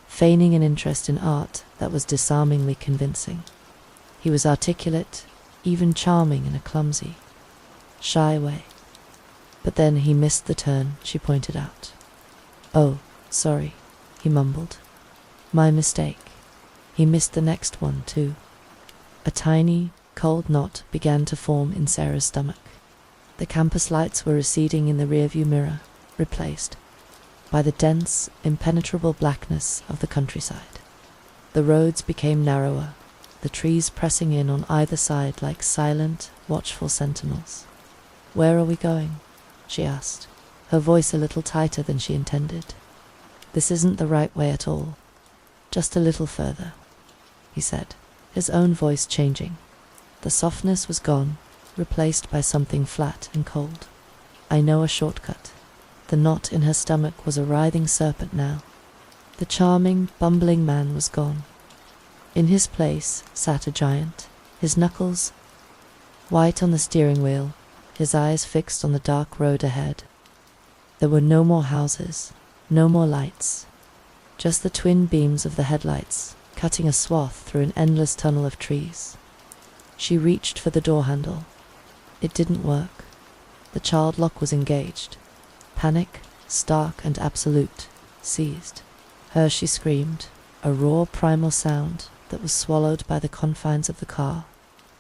feigning an interest in art that was disarmingly convincing. He was articulate, even charming in a clumsy, shy way. But then he missed the turn she pointed out. "Oh, sorry," he mumbled. "My mistake." He missed the next one, too. A tiny, cold knot began to form in Sarah's stomach. The campus lights were receding in the rearview mirror, replaced by the dense, impenetrable blackness of the countryside. The roads became narrower, the trees pressing in on either side like silent, watchful sentinels. "Where are we going?" she asked, her voice a little tighter than she intended. "This isn't the right way at all. Just a little further," he said, his own voice changing. The softness was gone, replaced by something flat and cold. "I know a shortcut." The knot in her stomach was a writhing serpent now. The charming, bumbling man was gone. In his place sat a giant, his knuckles white on the steering wheel, his eyes fixed on the dark road ahead. There were no more houses, no more lights, just the twin beams of the headlights cutting a swath through an endless tunnel of trees. She reached for the door handle. It didn't work. The child lock was engaged. Panic, stark and absolute, seized her. She screamed, a raw primal sound that was swallowed by the confines of the car.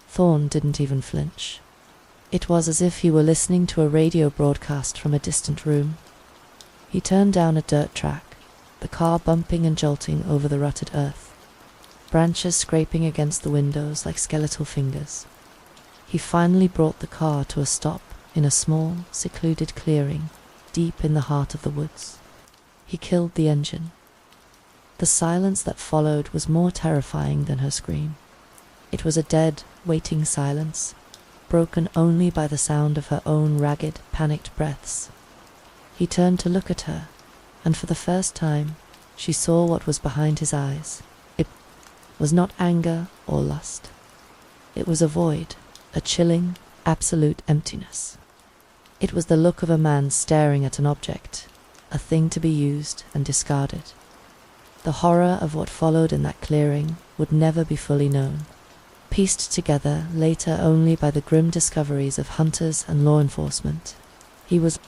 Thorne didn't even flinch. It was as if he were listening to a radio broadcast from a distant room. He turned down a dirt track, the car bumping and jolting over the rutted earth, branches scraping against the windows like skeletal fingers. He finally brought the car to a stop in a small, secluded clearing deep in the heart of the woods. He killed the engine. The silence that followed was more terrifying than her scream. It was a dead, waiting silence, broken only by the sound of her own ragged, panicked breaths. He turned to look at her, and for the first time, she saw what was behind his eyes. It was not anger or lust. It was a void, a chilling, absolute emptiness. It was the look of a man staring at an object, a thing to be used and discarded. The horror of what followed in that clearing would never be fully known, pieced together later only by the grim discoveries of hunters and law enforcement. He was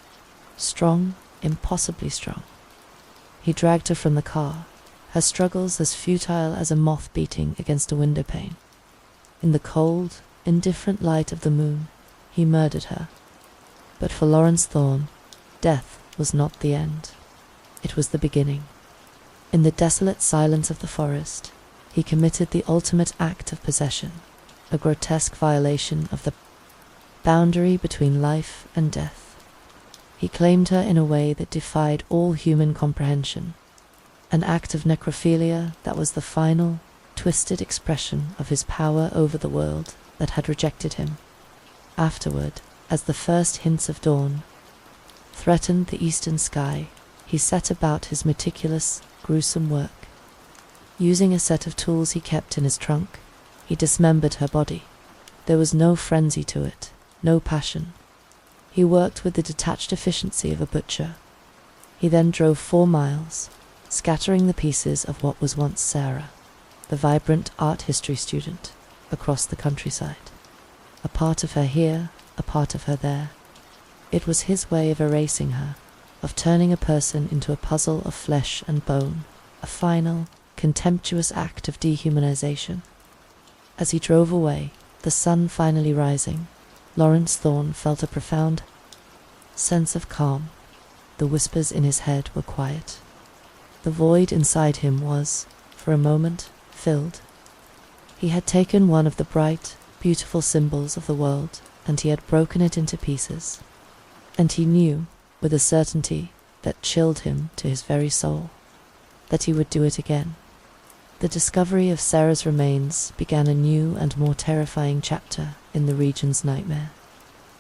strong, impossibly strong. He dragged her from the car, her struggles as futile as a moth beating against a window pane. In the cold, indifferent light of the moon, he murdered her. But for Lawrence Thorne, death was not the end. It was the beginning. In the desolate silence of the forest, he committed the ultimate act of possession, a grotesque violation of the boundary between life and death. He claimed her in a way that defied all human comprehension, an act of necrophilia that was the final, twisted expression of his power over the world that had rejected him. Afterward, as the first hints of dawn threatened the eastern sky, he set about his meticulous, gruesome work. Using a set of tools he kept in his trunk, he dismembered her body. There was no frenzy to it, no passion. He worked with the detached efficiency of a butcher. He then drove 4 miles, scattering the pieces of what was once Sarah, the vibrant art history student, across the countryside. A part of her here, a part of her there. It was his way of erasing her, of turning a person into a puzzle of flesh and bone, a final, contemptuous act of dehumanization. As he drove away, the sun finally rising, Lawrence Thorne felt a profound sense of calm. The whispers in his head were quiet. The void inside him was, for a moment, filled. He had taken one of the bright, beautiful symbols of the world, and he had broken it into pieces. And he knew, with a certainty that chilled him to his very soul, that he would do it again. The discovery of Sarah's remains began a new and more terrifying chapter in the region's nightmare.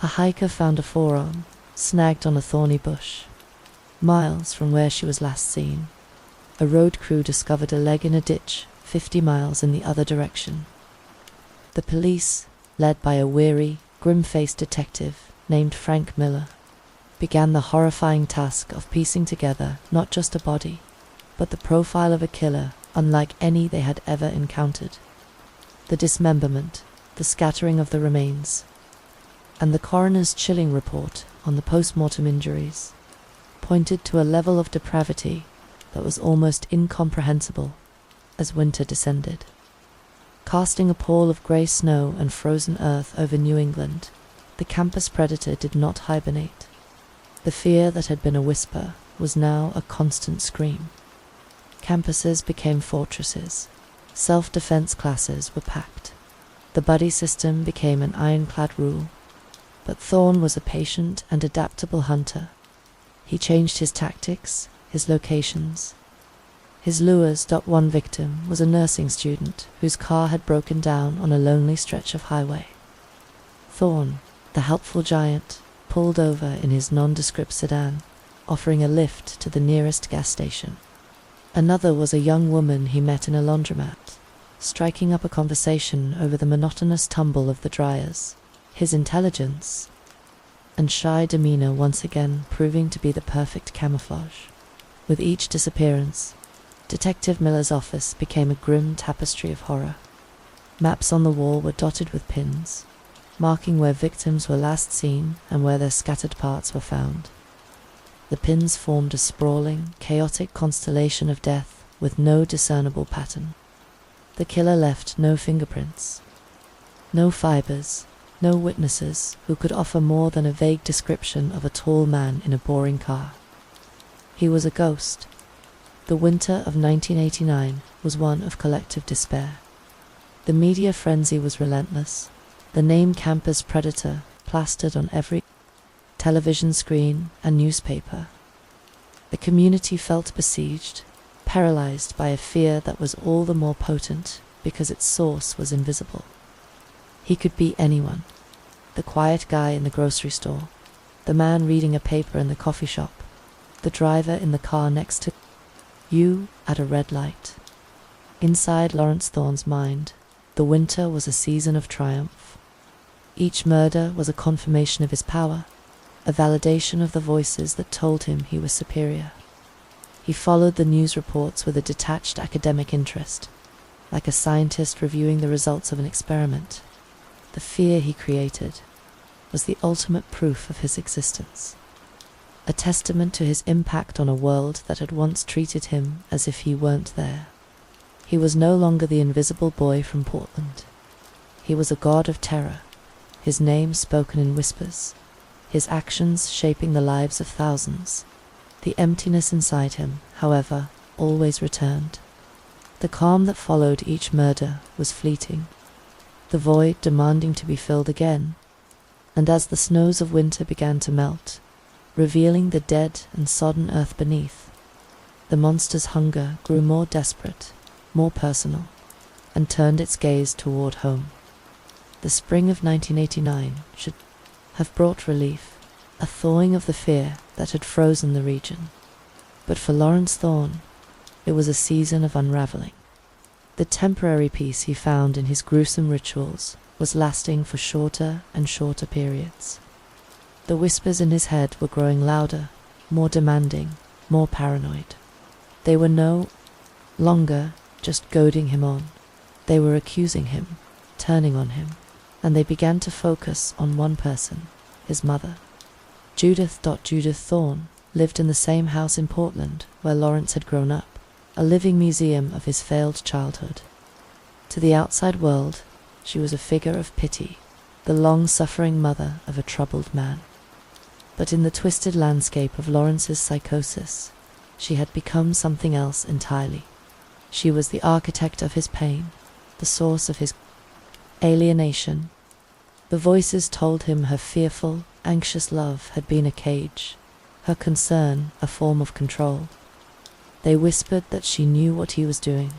A hiker found a forearm, snagged on a thorny bush, miles from where she was last seen. A road crew discovered a leg in a ditch 50 miles in the other direction. The police, led by a weary, grim-faced detective named Frank Miller, began the horrifying task of piecing together not just a body, but the profile of a killer unlike any they had ever encountered. The dismemberment, the scattering of the remains, and the coroner's chilling report on the post-mortem injuries pointed to a level of depravity that was almost incomprehensible as winter descended. Casting a pall of grey snow and frozen earth over New England, the campus predator did not hibernate. The fear that had been a whisper was now a constant scream. Campuses became fortresses. Self-defense classes were packed. The buddy system became an ironclad rule. But Thorne was a patient and adaptable hunter. He changed his tactics, his locations. His lures stopped. One victim was a nursing student whose car had broken down on a lonely stretch of highway. Thorne, the helpful giant, pulled over in his nondescript sedan, offering a lift to the nearest gas station. Another was a young woman he met in a laundromat, striking up a conversation over the monotonous tumble of the dryers, his intelligence and shy demeanor once again proving to be the perfect camouflage. With each disappearance, Detective Miller's office became a grim tapestry of horror. Maps on the wall were dotted with pins, marking where victims were last seen and where their scattered parts were found. The pins formed a sprawling, chaotic constellation of death with no discernible pattern. The killer left no fingerprints, no fibers, no witnesses who could offer more than a vague description of a tall man in a boring car. He was a ghost. The winter of 1989 was one of collective despair. The media frenzy was relentless, the name campus predator plastered on every television screen, and newspaper. The community felt besieged, paralyzed by a fear that was all the more potent because its source was invisible. He could be anyone: the quiet guy in the grocery store, the man reading a paper in the coffee shop, the driver in the car next to you at a red light. Inside Lawrence Thorne's mind, the winter was a season of triumph. Each murder was a confirmation of his power, a validation of the voices that told him he was superior. He followed the news reports with a detached academic interest, like a scientist reviewing the results of an experiment. The fear he created was the ultimate proof of his existence, a testament to his impact on a world that had once treated him as if he weren't there. He was no longer the invisible boy from Portland. He was a god of terror, his name spoken in whispers, his actions shaping the lives of thousands. The emptiness inside him, however, always returned. The calm that followed each murder was fleeting, the void demanding to be filled again. And as the snows of winter began to melt, revealing the dead and sodden earth beneath, the monster's hunger grew more desperate, more personal, and turned its gaze toward home. The spring of 1989 should have brought relief, a thawing of the fear that had frozen the region. But for Lawrence Thorne, it was a season of unraveling. The temporary peace he found in his gruesome rituals was lasting for shorter and shorter periods. The whispers in his head were growing louder, more demanding, more paranoid. They were no longer just goading him on. They were accusing him, turning on him, and they began to focus on one person, his mother. Judith Thorne lived in the same house in Portland where Lawrence had grown up, a living museum of his failed childhood. To the outside world, she was a figure of pity, the long-suffering mother of a troubled man. But in the twisted landscape of Lawrence's psychosis, she had become something else entirely. She was the architect of his pain, the source of his alienation. The voices told him her fearful, anxious love had been a cage, her concern a form of control. They whispered that she knew what he was doing,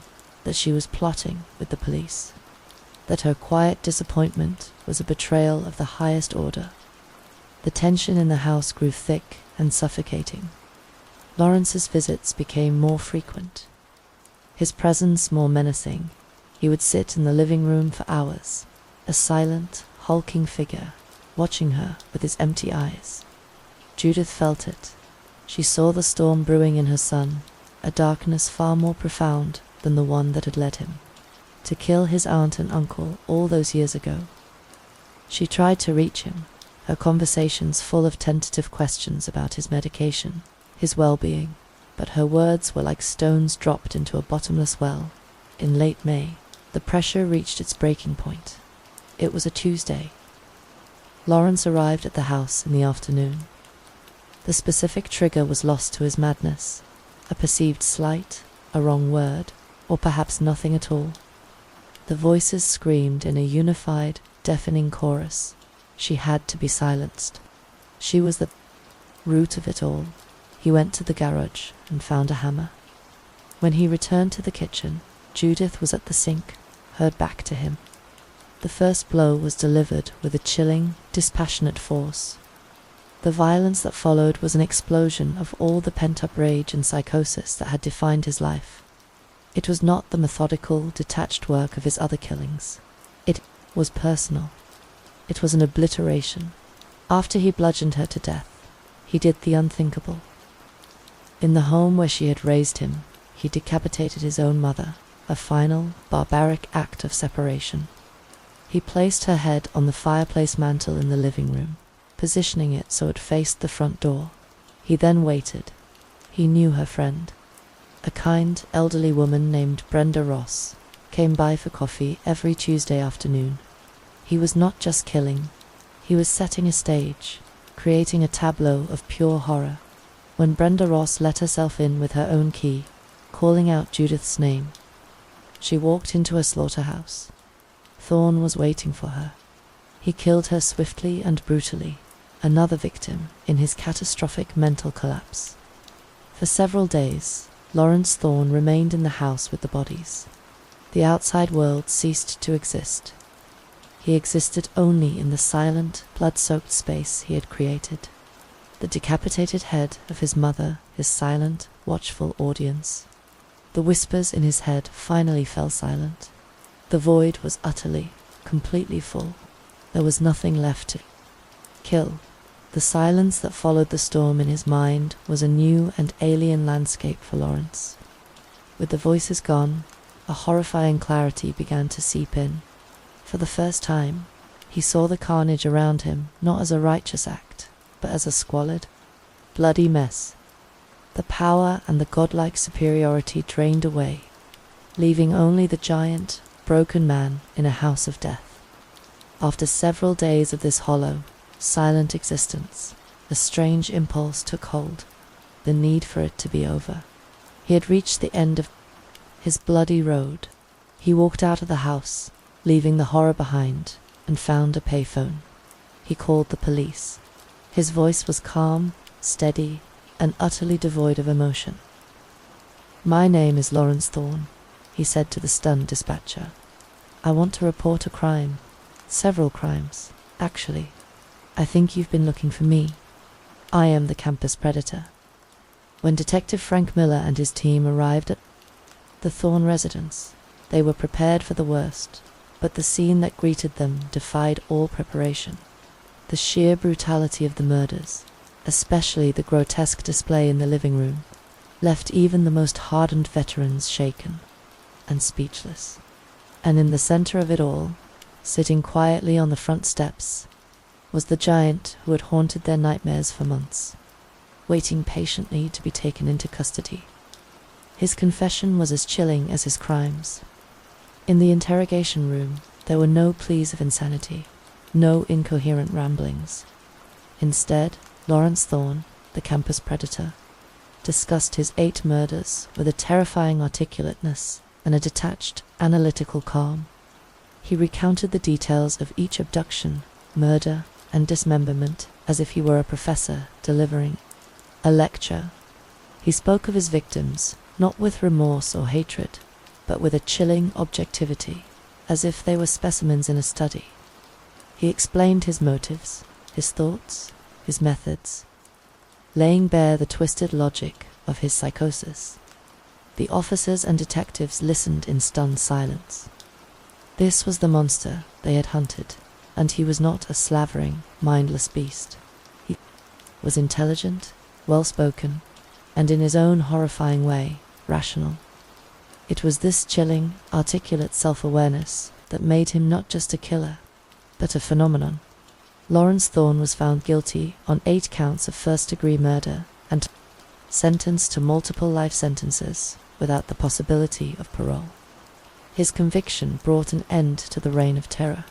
that she was plotting with the police, that her quiet disappointment was a betrayal of the highest order. The tension in the house grew thick and suffocating. Lawrence's visits became more frequent, his presence more menacing. He would sit in the living room for hours, a silent, hulking figure, watching her with his empty eyes. Judith felt it. She saw the storm brewing in her son, a darkness far more profound than the one that had led him to kill his aunt and uncle all those years ago. She tried to reach him, her conversations full of tentative questions about his medication, his well-being, but her words were like stones dropped into a bottomless well. In late May, the pressure reached its breaking point. It was a Tuesday. Lawrence arrived at the house in the afternoon. The specific trigger was lost to his madness, a perceived slight, a wrong word, or perhaps nothing at all. The voices screamed in a unified, deafening chorus. She had to be silenced. She was the root of it all. He went to the garage and found a hammer. When he returned to the kitchen, Judith was at the sink, her back to him. The first blow was delivered with a chilling, dispassionate force. The violence that followed was an explosion of all the pent-up rage and psychosis that had defined his life. It was not the methodical, detached work of his other killings. It was personal. It was an obliteration. After he bludgeoned her to death, he did the unthinkable. In the home where she had raised him, he decapitated his own mother, a final, barbaric act of separation. He placed her head on the fireplace mantel in the living room, positioning it so it faced the front door. He then waited. He knew her friend. A kind, elderly woman named Brenda Ross came by for coffee every Tuesday afternoon. He was not just killing. He was setting a stage, creating a tableau of pure horror. When Brenda Ross let herself in with her own key, calling out Judith's name, she walked into a slaughterhouse. Thorne was waiting for her. He killed her swiftly and brutally, another victim in his catastrophic mental collapse. For several days, Lawrence Thorne remained in the house with the bodies. The outside world ceased to exist. He existed only in the silent, blood-soaked space he had created. The decapitated head of his mother, his silent, watchful audience. The whispers in his head finally fell silent. The void was utterly, completely full. There was nothing left to kill. The silence that followed the storm in his mind was a new and alien landscape for Lawrence. With the voices gone, a horrifying clarity began to seep in. For the first time, he saw the carnage around him not as a righteous act, but as a squalid, bloody mess. The power and the godlike superiority drained away, leaving only the giant, broken man in a house of death. After several days of this hollow, silent existence, a strange impulse took hold, the need for it to be over. He had reached the end of his bloody road. He walked out of the house, leaving the horror behind, and found a payphone. He called the police. His voice was calm, steady, and utterly devoid of emotion. "My name is Lawrence Thorne," he said to the stunned dispatcher. "I want to report a crime. Several crimes, actually. I think you've been looking for me. I am the campus predator." When Detective Frank Miller and his team arrived at the Thorne residence, they were prepared for the worst, but the scene that greeted them defied all preparation. The sheer brutality of the murders, especially the grotesque display in the living room, left even the most hardened veterans shaken and speechless. And in the center of it all, sitting quietly on the front steps, was the giant who had haunted their nightmares for months, waiting patiently to be taken into custody. His confession was as chilling as his crimes. In the interrogation room, there were no pleas of insanity, no incoherent ramblings. Instead, Lawrence Thorne, the campus predator, discussed his 8 murders with a terrifying articulateness and a detached, analytical calm. He recounted the details of each abduction, murder, and dismemberment as if he were a professor delivering a lecture. He spoke of his victims, not with remorse or hatred, but with a chilling objectivity, as if they were specimens in a study. He explained his motives, his thoughts, his methods, laying bare the twisted logic of his psychosis. The officers and detectives listened in stunned silence. This was the monster they had hunted, and he was not a slavering, mindless beast. He was intelligent, well-spoken, and in his own horrifying way, rational. It was this chilling, articulate self-awareness that made him not just a killer, but a phenomenon. Lawrence Thorne was found guilty on 8 counts of first-degree murder and sentenced to multiple life sentences without the possibility of parole. His conviction brought an end to the reign of terror,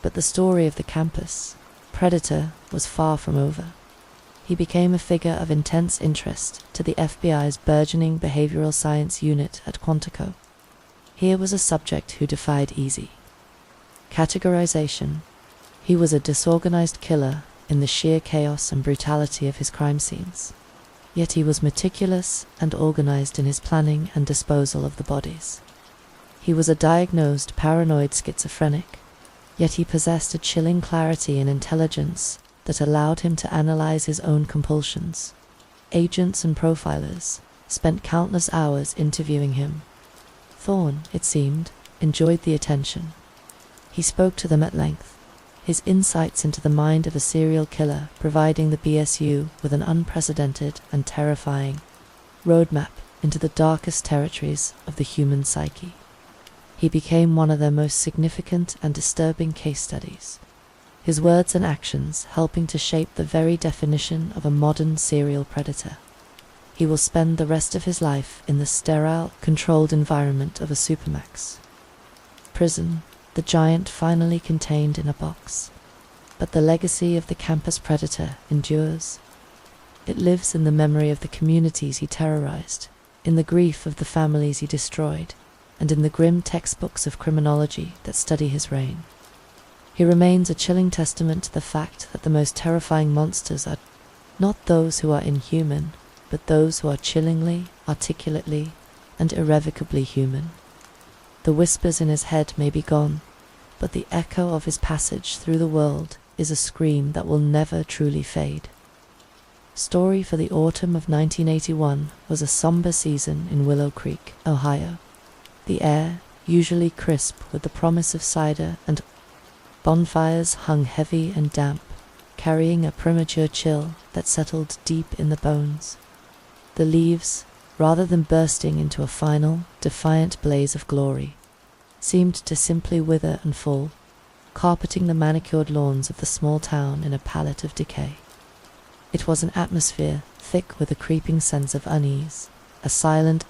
but the story of the campus predator was far from over. He became a figure of intense interest to the FBI's burgeoning behavioral science unit at Quantico. Here was a subject who defied easy categorization. He was a disorganized killer in the sheer chaos and brutality of his crime scenes. Yet he was meticulous and organized in his planning and disposal of the bodies. He was a diagnosed paranoid schizophrenic, yet he possessed a chilling clarity and intelligence that allowed him to analyze his own compulsions. Agents and profilers spent countless hours interviewing him. Thorne, it seemed, enjoyed the attention. He spoke to them at length, his insights into the mind of a serial killer providing the BSU with an unprecedented and terrifying roadmap into the darkest territories of the human psyche. He became one of their most significant and disturbing case studies, his words and actions helping to shape the very definition of a modern serial predator. He will spend the rest of his life in the sterile, controlled environment of a supermax prison, the giant finally contained in a box. But the legacy of the campus predator endures. It lives in the memory of the communities he terrorized, in the grief of the families he destroyed, and in the grim textbooks of criminology that study his reign. He remains a chilling testament to the fact that the most terrifying monsters are not those who are inhuman, but those who are chillingly, articulately, and irrevocably human. The whispers in his head may be gone, but the echo of his passage through the world is a scream that will never truly fade. Story for the autumn of 1981 was a somber season in Willow Creek, Ohio. The air, usually crisp with the promise of cider and bonfires, hung heavy and damp, carrying a premature chill that settled deep in the bones. The leaves, rather than bursting into a final, defiant blaze of glory, seemed to simply wither and fall, carpeting the manicured lawns of the small town in a palette of decay. It was an atmosphere thick with a creeping sense of unease, a silent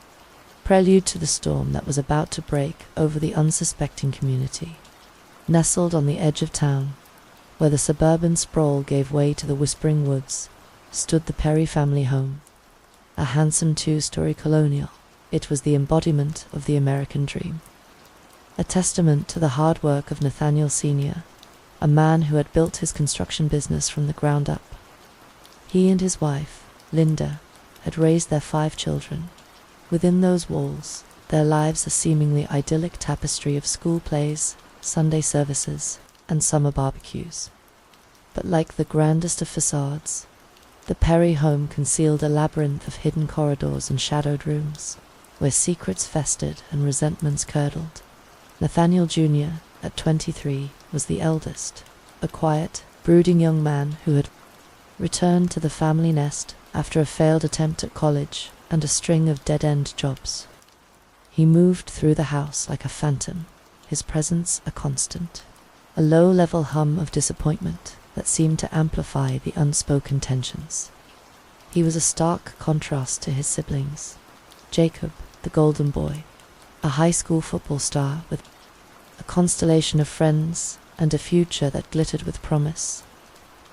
prelude to the storm that was about to break over the unsuspecting community. Nestled on the edge of town, where the suburban sprawl gave way to the whispering woods, stood the Perry family home. A handsome two-story colonial, it was the embodiment of the American dream. A testament to the hard work of Nathaniel Sr., a man who had built his construction business from the ground up. He and his wife, Linda, had raised their 5 children. Within those walls, their lives a seemingly idyllic tapestry of school plays, Sunday services, and summer barbecues. But like the grandest of facades, the Perry home concealed a labyrinth of hidden corridors and shadowed rooms, where secrets festered and resentments curdled. Nathaniel Jr., at 23, was the eldest, a quiet, brooding young man who had returned to the family nest after a failed attempt at college and a string of dead-end jobs. He moved through the house like a phantom, his presence a constant, a low-level hum of disappointment that seemed to amplify the unspoken tensions. He was a stark contrast to his siblings. Jacob, the golden boy, a high school football star with a constellation of friends and a future that glittered with promise.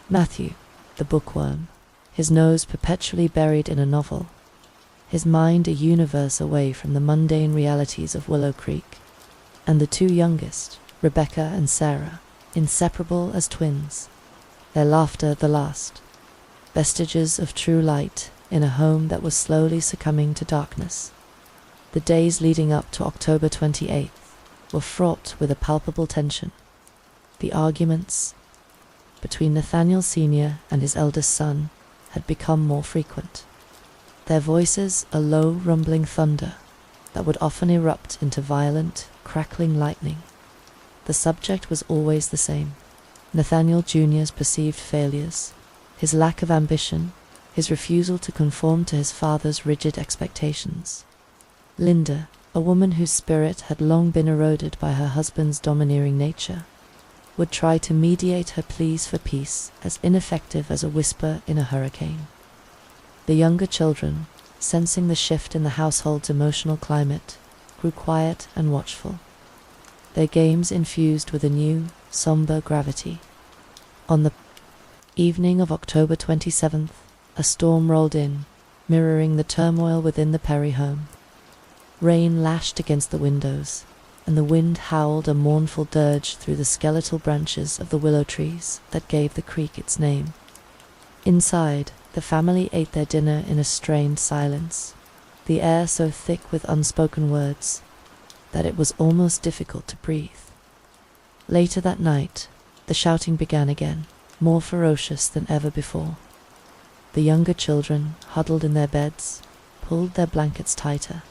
Matthew, the bookworm, his nose perpetually buried in a novel, his mind a universe away from the mundane realities of Willow Creek. And the 2 youngest, Rebecca and Sarah, inseparable as twins, their laughter the last, vestiges of true light in a home that was slowly succumbing to darkness. The days leading up to October 28th were fraught with a palpable tension. The arguments between Nathaniel Sr. and his eldest son had become more frequent, their voices a low, rumbling thunder that would often erupt into violent, crackling lightning. The subject was always the same: Nathaniel Jr.'s perceived failures, his lack of ambition, his refusal to conform to his father's rigid expectations. Linda, a woman whose spirit had long been eroded by her husband's domineering nature, would try to mediate her pleas for peace, as ineffective as a whisper in a hurricane. The younger children, sensing the shift in the household's emotional climate, grew quiet and watchful, their games infused with a new, somber gravity. On the evening of October 27th, a storm rolled in, mirroring the turmoil within the Perry home. Rain lashed against the windows, and the wind howled a mournful dirge through the skeletal branches of the willow trees that gave the creek its name. Inside, the family ate their dinner in a strained silence, the air so thick with unspoken words that it was almost difficult to breathe. Later that night, the shouting began again, more ferocious than ever before. The younger children, huddled in their beds, pulled their blankets tighter,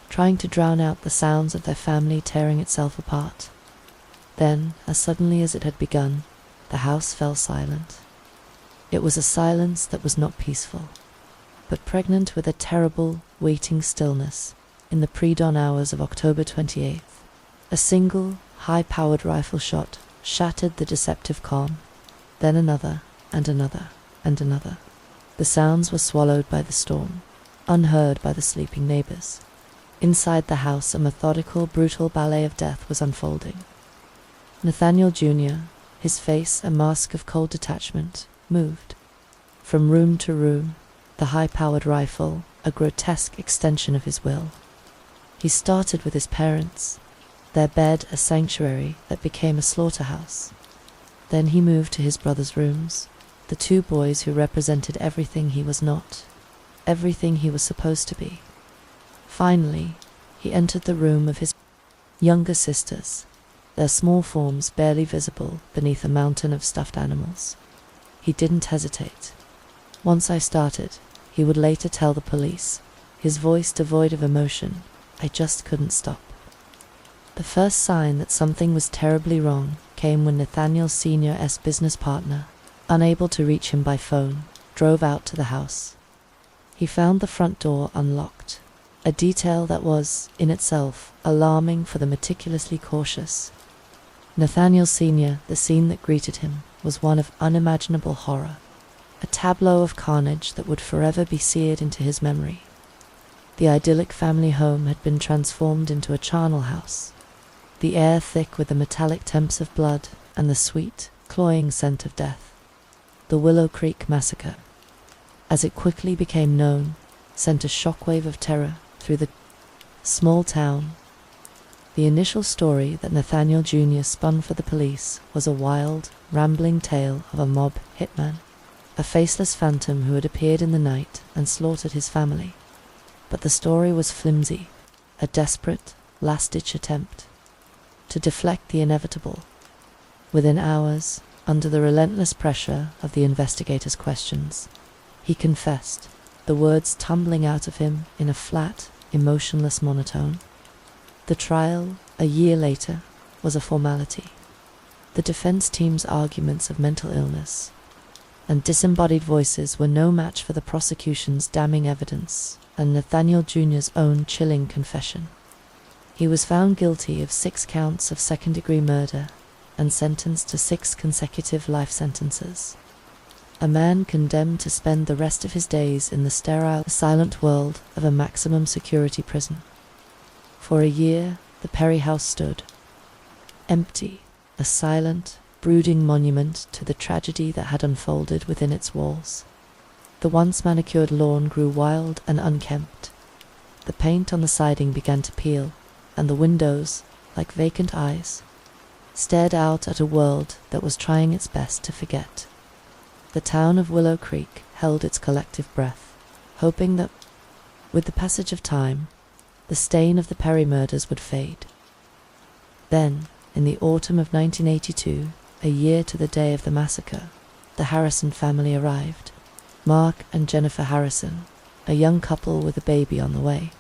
trying to drown out the sounds of their family tearing itself apart. Then, as suddenly as it had begun, the house fell silent. It was a silence that was not peaceful, but pregnant with a terrible, waiting stillness. In the pre-dawn hours of October 28th, a single, high-powered rifle shot shattered the deceptive calm, then another, and another, and another. The sounds were swallowed by the storm, unheard by the sleeping neighbors. Inside the house, a methodical, brutal ballet of death was unfolding. Nathaniel Jr., his face a mask of cold detachment, moved. From room to room, the high-powered rifle, a grotesque extension of his will. He started with his parents, their bed a sanctuary that became a slaughterhouse. Then he moved to his brother's rooms, the two boys who represented everything he was not, everything he was supposed to be. Finally, he entered the room of his younger sisters, their small forms barely visible beneath a mountain of stuffed animals. He didn't hesitate. Once I started, he would later tell the police, his voice devoid of emotion, I just couldn't stop. The first sign that something was terribly wrong came when Nathaniel Sr.'s business partner, unable to reach him by phone, drove out to the house. He found the front door unlocked, a detail that was, in itself, alarming for the meticulously cautious. Nathaniel Sr., the scene that greeted him, was one of unimaginable horror, a tableau of carnage that would forever be seared into his memory. The idyllic family home had been transformed into a charnel house, the air thick with the metallic temps of blood and the sweet, cloying scent of death. The Willow Creek Massacre, as it quickly became known, sent a shockwave of terror through the small town. The initial story that Nathaniel Jr. spun for the police was a wild, rambling tale of a mob hitman, a faceless phantom who had appeared in the night and slaughtered his family. But the story was flimsy, a desperate, last-ditch attempt to deflect the inevitable. Within hours, under the relentless pressure of the investigators' questions, he confessed, the words tumbling out of him in a flat, emotionless monotone. The trial, a year later, was a formality. The defense team's arguments of mental illness and disembodied voices were no match for the prosecution's damning evidence and Nathaniel Jr.'s own chilling confession. He was found guilty of 6 counts of second-degree murder and sentenced to 6 consecutive life sentences. A man condemned to spend the rest of his days in the sterile, silent world of a maximum security prison. For a year, the Perry house stood empty, a silent, brooding monument to the tragedy that had unfolded within its walls. The once manicured lawn grew wild and unkempt. The paint on the siding began to peel, and the windows, like vacant eyes, stared out at a world that was trying its best to forget. The town of Willow Creek held its collective breath, hoping that, with the passage of time, the stain of the Perry murders would fade. Then, in the autumn of 1982, a year to the day of the massacre, the Harrison family arrived. Mark and Jennifer Harrison, a young couple with a baby on the way,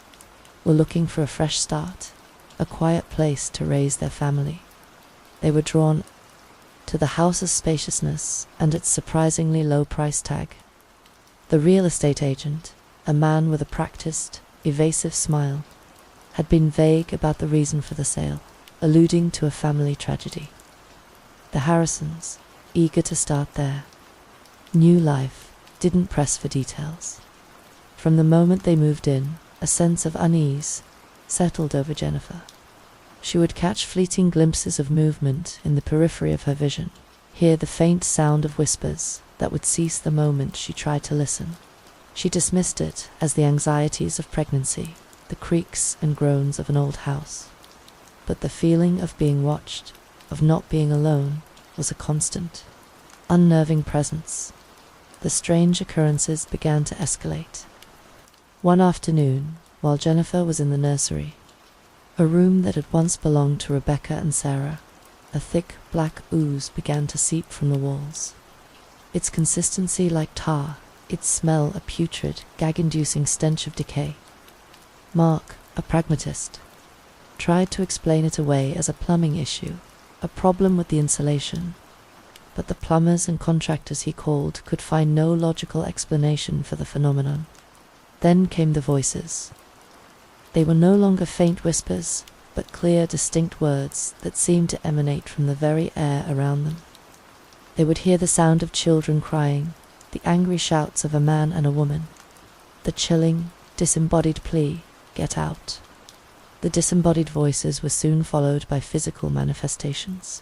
were looking for a fresh start, a quiet place to raise their family. They were drawn to the house's spaciousness and its surprisingly low price tag. The real estate agent, a man with a practiced, evasive smile, had been vague about the reason for the sale, alluding to a family tragedy. The Harrisons, eager to start their new life, didn't press for details. From the moment they moved in, a sense of unease settled over Jennifer. She would catch fleeting glimpses of movement in the periphery of her vision, hear the faint sound of whispers that would cease the moment she tried to listen. She dismissed it as the anxieties of pregnancy, the creaks and groans of an old house. But the feeling of being watched, of not being alone, was a constant, unnerving presence. The strange occurrences began to escalate. One afternoon, while Jennifer was in the nursery, a room that had once belonged to Rebecca and Sarah, a thick black ooze began to seep from the walls. Its consistency like tar, its smell a putrid, gag-inducing stench of decay. Mark, a pragmatist, tried to explain it away as a plumbing issue, a problem with the insulation, but the plumbers and contractors he called could find no logical explanation for the phenomenon. Then came the voices. They were no longer faint whispers, but clear, distinct words that seemed to emanate from the very air around them. They would hear the sound of children crying, the angry shouts of a man and a woman, the chilling, disembodied plea, "Get out." The disembodied voices were soon followed by physical manifestations.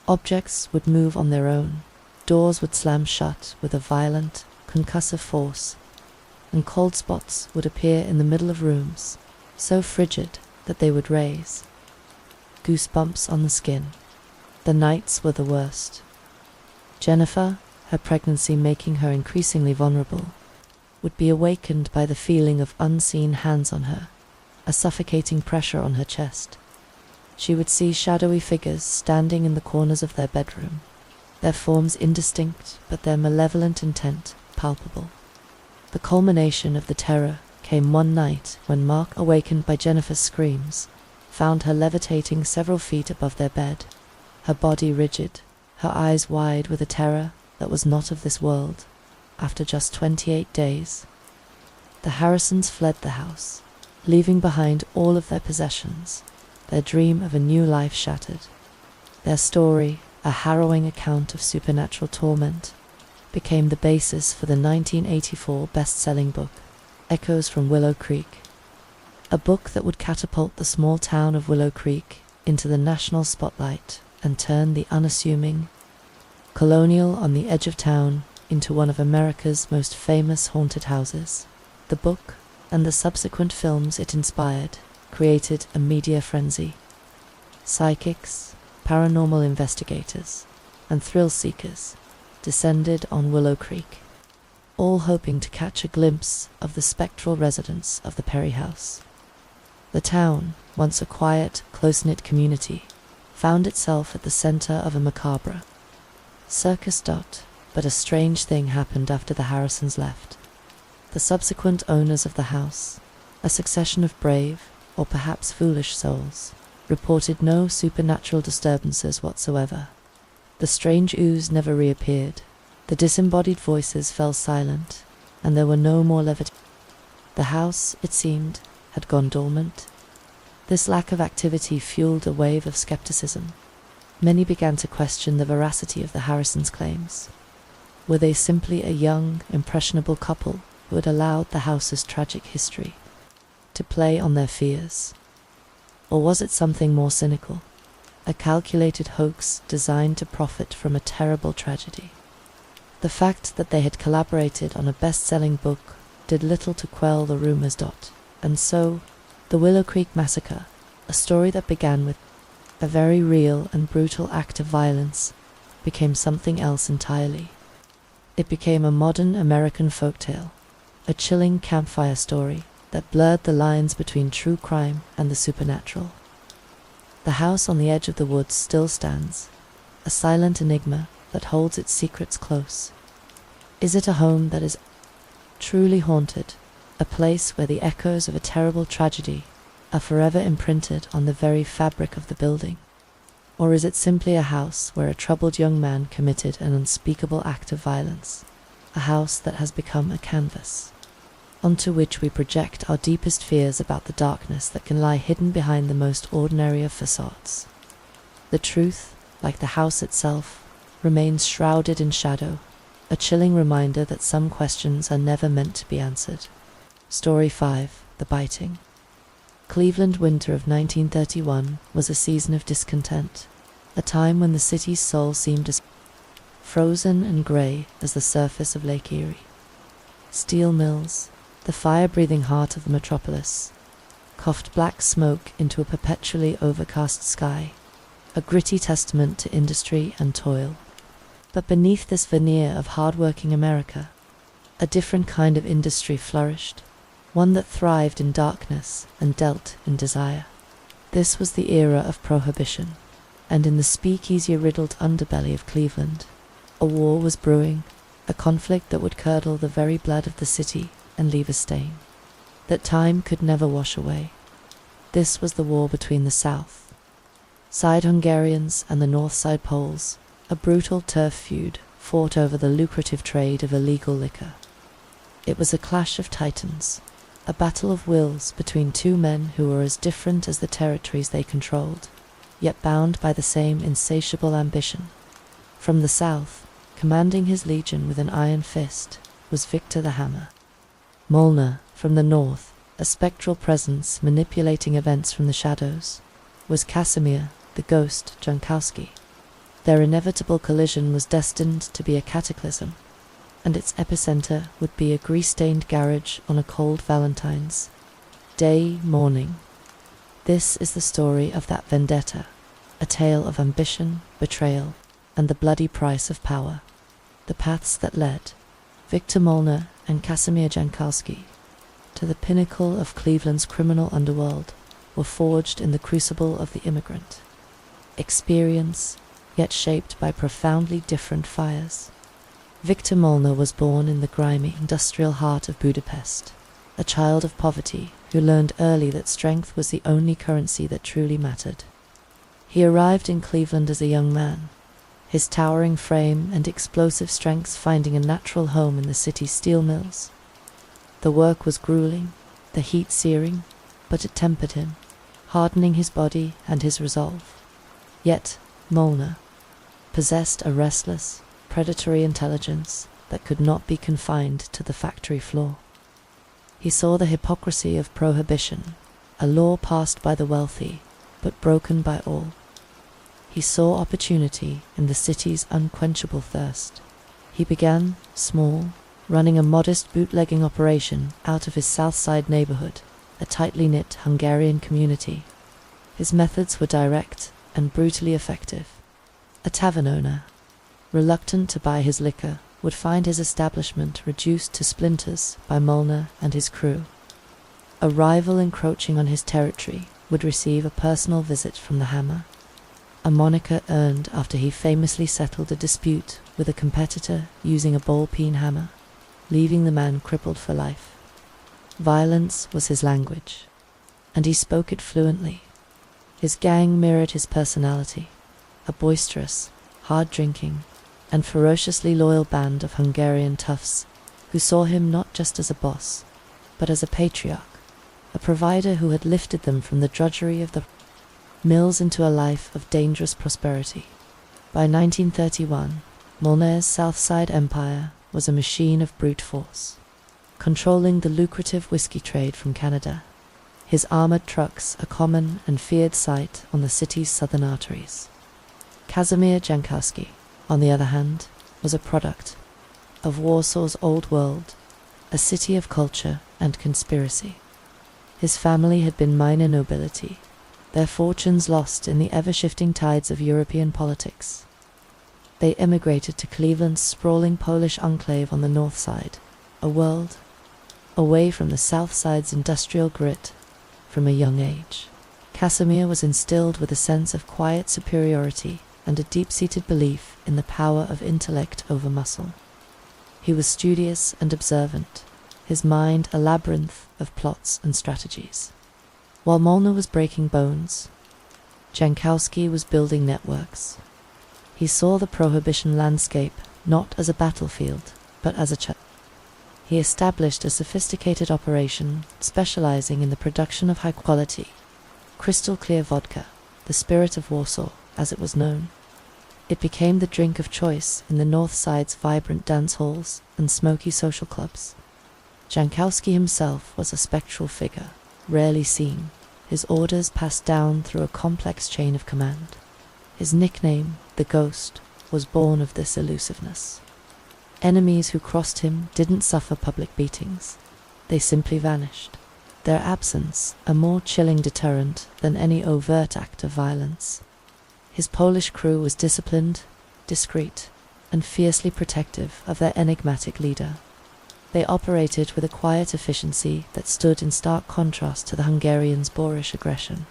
Objects would move on their own, doors would slam shut with a violent, concussive force, and cold spots would appear in the middle of rooms, so frigid that they would raise goosebumps on the skin. The nights were the worst. Jennifer, her pregnancy making her increasingly vulnerable, would be awakened by the feeling of unseen hands on her, a suffocating pressure on her chest. She would see shadowy figures standing in the corners of their bedroom, their forms indistinct but their malevolent intent palpable. The culmination of the terror came one night when Mark, awakened by Jennifer's screams, found her levitating several feet above their bed, her body rigid, her eyes wide with a terror that was not of this world. After just 28 days, the Harrisons fled the house, leaving behind all of their possessions, their dream of a new life shattered. Their story, a harrowing account of supernatural torment, became the basis for the 1984 best-selling book, Echoes from Willow Creek, a book that would catapult the small town of Willow Creek into the national spotlight and turn the unassuming, colonial on the edge of town into one of America's most famous haunted houses. The book, and the subsequent films it inspired, created a media frenzy. Psychics, paranormal investigators, and thrill seekers descended on Willow Creek, all hoping to catch a glimpse of the spectral residents of the Perry house. The town, once a quiet, close-knit community, found itself at the center of a macabre circus dot, but a strange thing happened after the Harrisons left. The subsequent owners of the house, a succession of brave, or perhaps foolish souls, reported no supernatural disturbances whatsoever. The strange ooze never reappeared, the disembodied voices fell silent, and there were no more levitations. The house, it seemed, had gone dormant. This lack of activity fueled a wave of skepticism. Many began to question the veracity of the Harrisons' claims. Were they simply a young, impressionable couple who had allowed the house's tragic history to play on their fears? Or was it something more cynical, a calculated hoax designed to profit from a terrible tragedy? The fact that they had collaborated on a best-selling book did little to quell the rumors. And so, the Willow Creek Massacre, a story that began with a very real and brutal act of violence, became something else entirely. It became a modern American folktale, a chilling campfire story that blurred the lines between true crime and the supernatural. The house on the edge of the woods still stands, a silent enigma that holds its secrets close. Is it a home that is truly haunted, a place where the echoes of a terrible tragedy are forever imprinted on the very fabric of the building? Or is it simply a house where a troubled young man committed an unspeakable act of violence, a house that has become a canvas onto which we project our deepest fears about the darkness that can lie hidden behind the most ordinary of facades? The truth, like the house itself, remains shrouded in shadow, a chilling reminder that some questions are never meant to be answered. Story 5. The Biting. Cleveland winter of 1931 was a season of discontent, a time when the city's soul seemed as frozen and grey as the surface of Lake Erie. Steel mills, the fire-breathing heart of the metropolis, coughed black smoke into a perpetually overcast sky, a gritty testament to industry and toil. But beneath this veneer of hard-working America, a different kind of industry flourished, one that thrived in darkness and dealt in desire. This was the era of Prohibition, and in the speakeasy-riddled underbelly of Cleveland, a war was brewing, a conflict that would curdle the very blood of the city and leave a stain that time could never wash away. This was the war between the South Side Hungarians and the North Side Poles, a brutal turf feud fought over the lucrative trade of illegal liquor. It was a clash of titans, a battle of wills between two men who were as different as the territories they controlled, yet bound by the same insatiable ambition. From the south, commanding his legion with an iron fist, was Victor the Hammer. Molnar, from the north, a spectral presence manipulating events from the shadows, was Casimir, the ghost Jankowski. Their inevitable collision was destined to be a cataclysm, and its epicenter would be a grease-stained garage on a cold Valentine's Day morning. This is the story of that vendetta, a tale of ambition, betrayal, and the bloody price of power. The paths that led Victor Molnar and Casimir Jankowski to the pinnacle of Cleveland's criminal underworld were forged in the crucible of the immigrant experience, yet shaped by profoundly different fires. Victor Molnar was born in the grimy industrial heart of Budapest, a child of poverty who learned early that strength was the only currency that truly mattered. He arrived in Cleveland as a young man, his towering frame and explosive strengths finding a natural home in the city's steel mills. The work was grueling, the heat searing, but it tempered him, hardening his body and his resolve. Yet Molnar possessed a restless, predatory intelligence that could not be confined to the factory floor. He saw the hypocrisy of prohibition, a law passed by the wealthy, but broken by all. He saw opportunity in the city's unquenchable thirst. He began, small, running a modest bootlegging operation out of his South Side neighborhood, a tightly knit Hungarian community. His methods were direct and brutally effective. A tavern owner, reluctant to buy his liquor, would find his establishment reduced to splinters by Molnar and his crew. A rival encroaching on his territory would receive a personal visit from the Hammer, a moniker earned after he famously settled a dispute with a competitor using a ball-peen hammer, leaving the man crippled for life. Violence was his language, and he spoke it fluently. His gang mirrored his personality, a boisterous, hard-drinking, and ferociously loyal band of Hungarian toughs who saw him not just as a boss, but as a patriarch, a provider who had lifted them from the drudgery of the mills into a life of dangerous prosperity. By 1931, Molnar's South Side empire was a machine of brute force, controlling the lucrative whiskey trade from Canada, his armored trucks a common and feared sight on the city's southern arteries. Casimir Jankowski, on the other hand, was a product of Warsaw's old world, a city of culture and conspiracy. His family had been minor nobility, their fortunes lost in the ever-shifting tides of European politics. They immigrated to Cleveland's sprawling Polish enclave on the north side, a world away from the south side's industrial grit from a young age. Casimir was instilled with a sense of quiet superiority and a deep-seated belief in the power of intellect over muscle. He was studious and observant, his mind a labyrinth of plots and strategies. While Molnar was breaking bones, Jankowski was building networks. He saw the prohibition landscape not as a battlefield, but as a challenge. He established a sophisticated operation specializing in the production of high-quality, crystal-clear vodka, the spirit of Warsaw, as it was known. It became the drink of choice in the North Side's vibrant dance halls and smoky social clubs. Jankowski himself was a spectral figure, rarely seen, his orders passed down through a complex chain of command. His nickname, the Ghost, was born of this elusiveness. Enemies who crossed him didn't suffer public beatings. They simply vanished, their absence a more chilling deterrent than any overt act of violence. His Polish crew was disciplined, discreet, and fiercely protective of their enigmatic leader. They operated with a quiet efficiency that stood in stark contrast to the Hungarians' boorish aggression.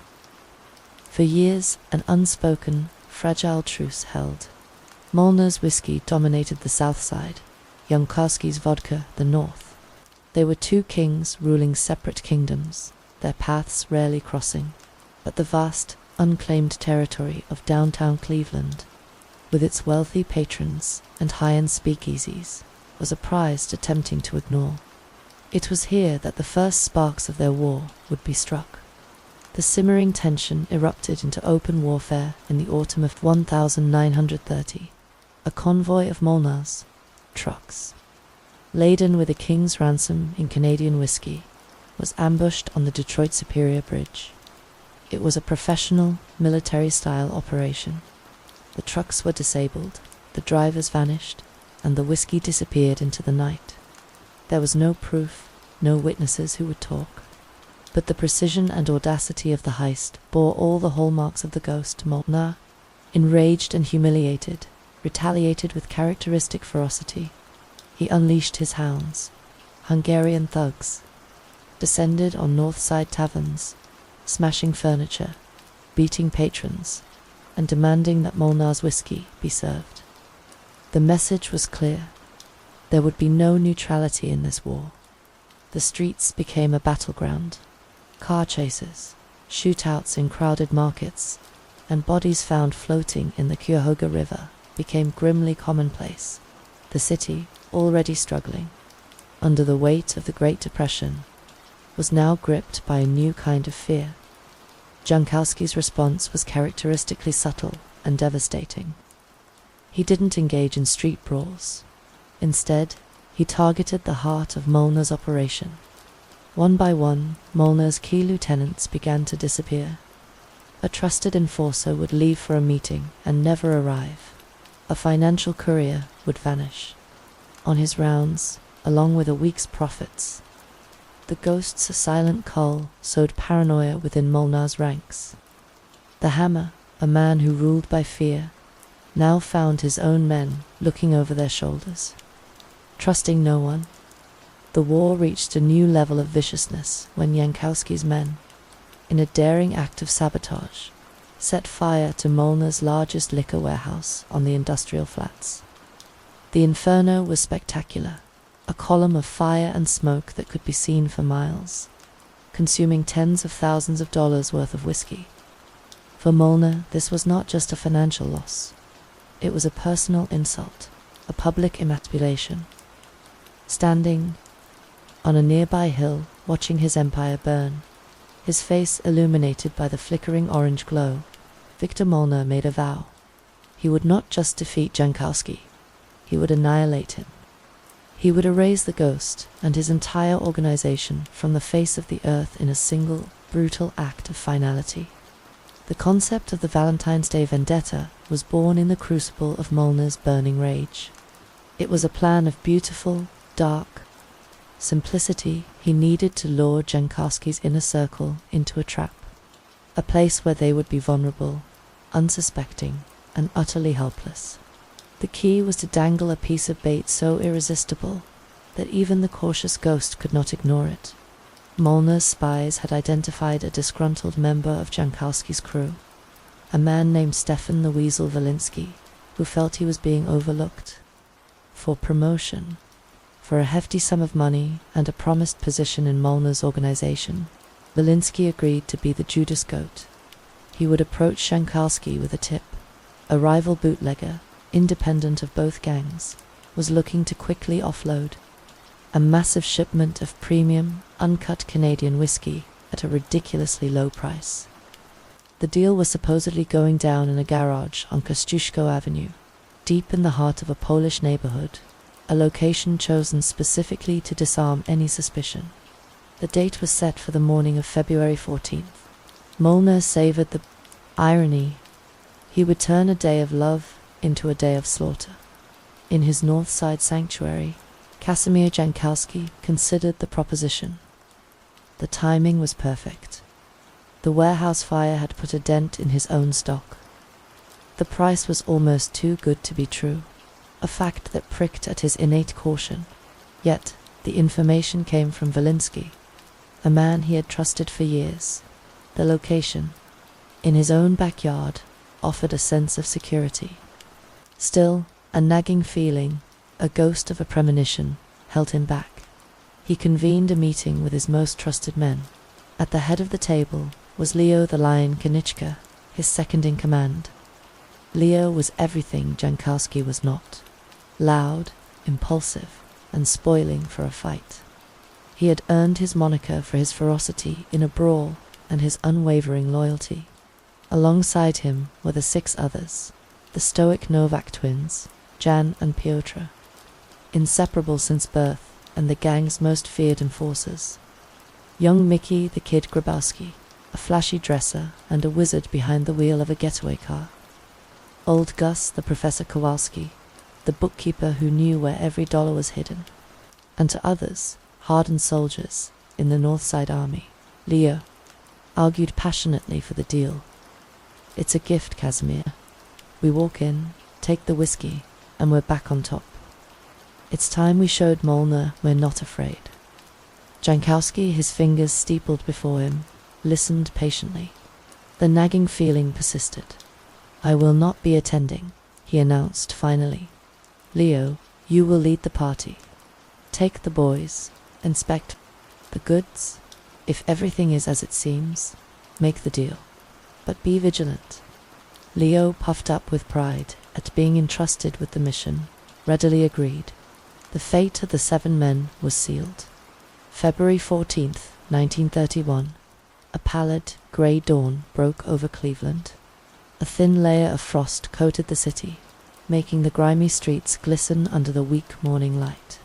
For years, an unspoken, fragile truce held. Molnar's whiskey dominated the south side, Jankowski's vodka the north. They were two kings ruling separate kingdoms, their paths rarely crossing, but the vast, unclaimed territory of downtown Cleveland, with its wealthy patrons and high-end speakeasies, was a prize attempting to ignore. It was here that the first sparks of their war would be struck. The simmering tension erupted into open warfare in the autumn of 1930. A convoy of Molnar's trucks, laden with a king's ransom in Canadian whiskey, was ambushed on the Detroit Superior Bridge. It was a professional, military-style operation. The trucks were disabled, the drivers vanished, and the whiskey disappeared into the night. There was no proof, no witnesses who would talk, but the precision and audacity of the heist bore all the hallmarks of the Ghost. Molnar, enraged and humiliated, retaliated with characteristic ferocity. He unleashed his hounds, Hungarian thugs, descended on North Side taverns, smashing furniture, beating patrons, and demanding that Molnar's whiskey be served. The message was clear. There would be no neutrality in this war. The streets became a battleground. Car chases, shootouts in crowded markets, and bodies found floating in the Cuyahoga River became grimly commonplace. The city, already struggling under the weight of the Great Depression, was now gripped by a new kind of fear. Jankowski's response was characteristically subtle and devastating. He didn't engage in street brawls. Instead, he targeted the heart of Molnar's operation. One by one, Molnar's key lieutenants began to disappear. A trusted enforcer would leave for a meeting and never arrive. A financial courier would vanish. On his rounds, along with a week's profits, the ghost's silent call sowed paranoia within Molnar's ranks. The Hammer, a man who ruled by fear, now found his own men looking over their shoulders. Trusting no one, the war reached a new level of viciousness when Jankowski's men, in a daring act of sabotage, set fire to Molnar's largest liquor warehouse on the industrial flats. The inferno was spectacular, a column of fire and smoke that could be seen for miles, consuming tens of thousands of dollars worth of whiskey. For Molnar, this was not just a financial loss. It was a personal insult, a public emasculation. Standing on a nearby hill, watching his empire burn, his face illuminated by the flickering orange glow, Victor Molnar made a vow. He would not just defeat Jankowski, he would annihilate him. He would erase the ghost and his entire organization from the face of the earth in a single, brutal act of finality. The concept of the Valentine's Day vendetta was born in the crucible of Molnar's burning rage. It was a plan of beautiful, dark simplicity. He needed to lure Jankowski's inner circle into a trap, a place where they would be vulnerable, unsuspecting, and utterly helpless. The key was to dangle a piece of bait so irresistible that even the cautious ghost could not ignore it. Molnar's spies had identified a disgruntled member of Jankowski's crew, a man named Stefan the Weasel Walensky, who felt he was being overlooked. For promotion, for a hefty sum of money and a promised position in Molnar's organization, Walensky agreed to be the Judas goat. He would approach Jankowski with a tip. A rival bootlegger, independent of both gangs, was looking to quickly offload a massive shipment of premium, uncut Canadian whiskey at a ridiculously low price. The deal was supposedly going down in a garage on Kosciuszko Avenue, deep in the heart of a Polish neighborhood, a location chosen specifically to disarm any suspicion. The date was set for the morning of February 14th. Molnar savored the irony. He would turn a day of love into a day of slaughter. In his North Side sanctuary, Casimir Jankowski considered the proposition. The timing was perfect. The warehouse fire had put a dent in his own stock. The price was almost too good to be true, a fact that pricked at his innate caution. Yet, the information came from Walensky, a man he had trusted for years. The location, in his own backyard, offered a sense of security. Still, a nagging feeling, a ghost of a premonition, held him back. He convened a meeting with his most trusted men. At the head of the table was Leo the Lion Kanichka, his second in command. Leo was everything Jankowski was not: loud, impulsive, and spoiling for a fight. He had earned his moniker for his ferocity in a brawl and his unwavering loyalty. Alongside him were the 6 others, the stoic Novak twins, Jan and Piotr, inseparable since birth and the gang's most feared enforcers. Young Mickey the Kid Grabowski, a flashy dresser and a wizard behind the wheel of a getaway car. Old Gus the Professor Kowalski, the bookkeeper who knew where every dollar was hidden. And to others, hardened soldiers in the North Side Army, Leo argued passionately for the deal. "It's a gift, Casimir. We walk in, take the whiskey, and we're back on top. It's time we showed Molnar we're not afraid. Jankowski, his fingers steepled before him, listened patiently. The nagging feeling persisted. I will not be attending, he announced finally. Leo, you will lead the party. Take the boys, inspect the goods. If everything is as it seems, make the deal. But be vigilant. Leo, puffed up with pride at being entrusted with the mission, readily agreed. The fate of the 7 men was sealed. February 14th, 1931. A pallid, grey dawn broke over Cleveland. A thin layer of frost coated the city, making the grimy streets glisten under the weak morning light.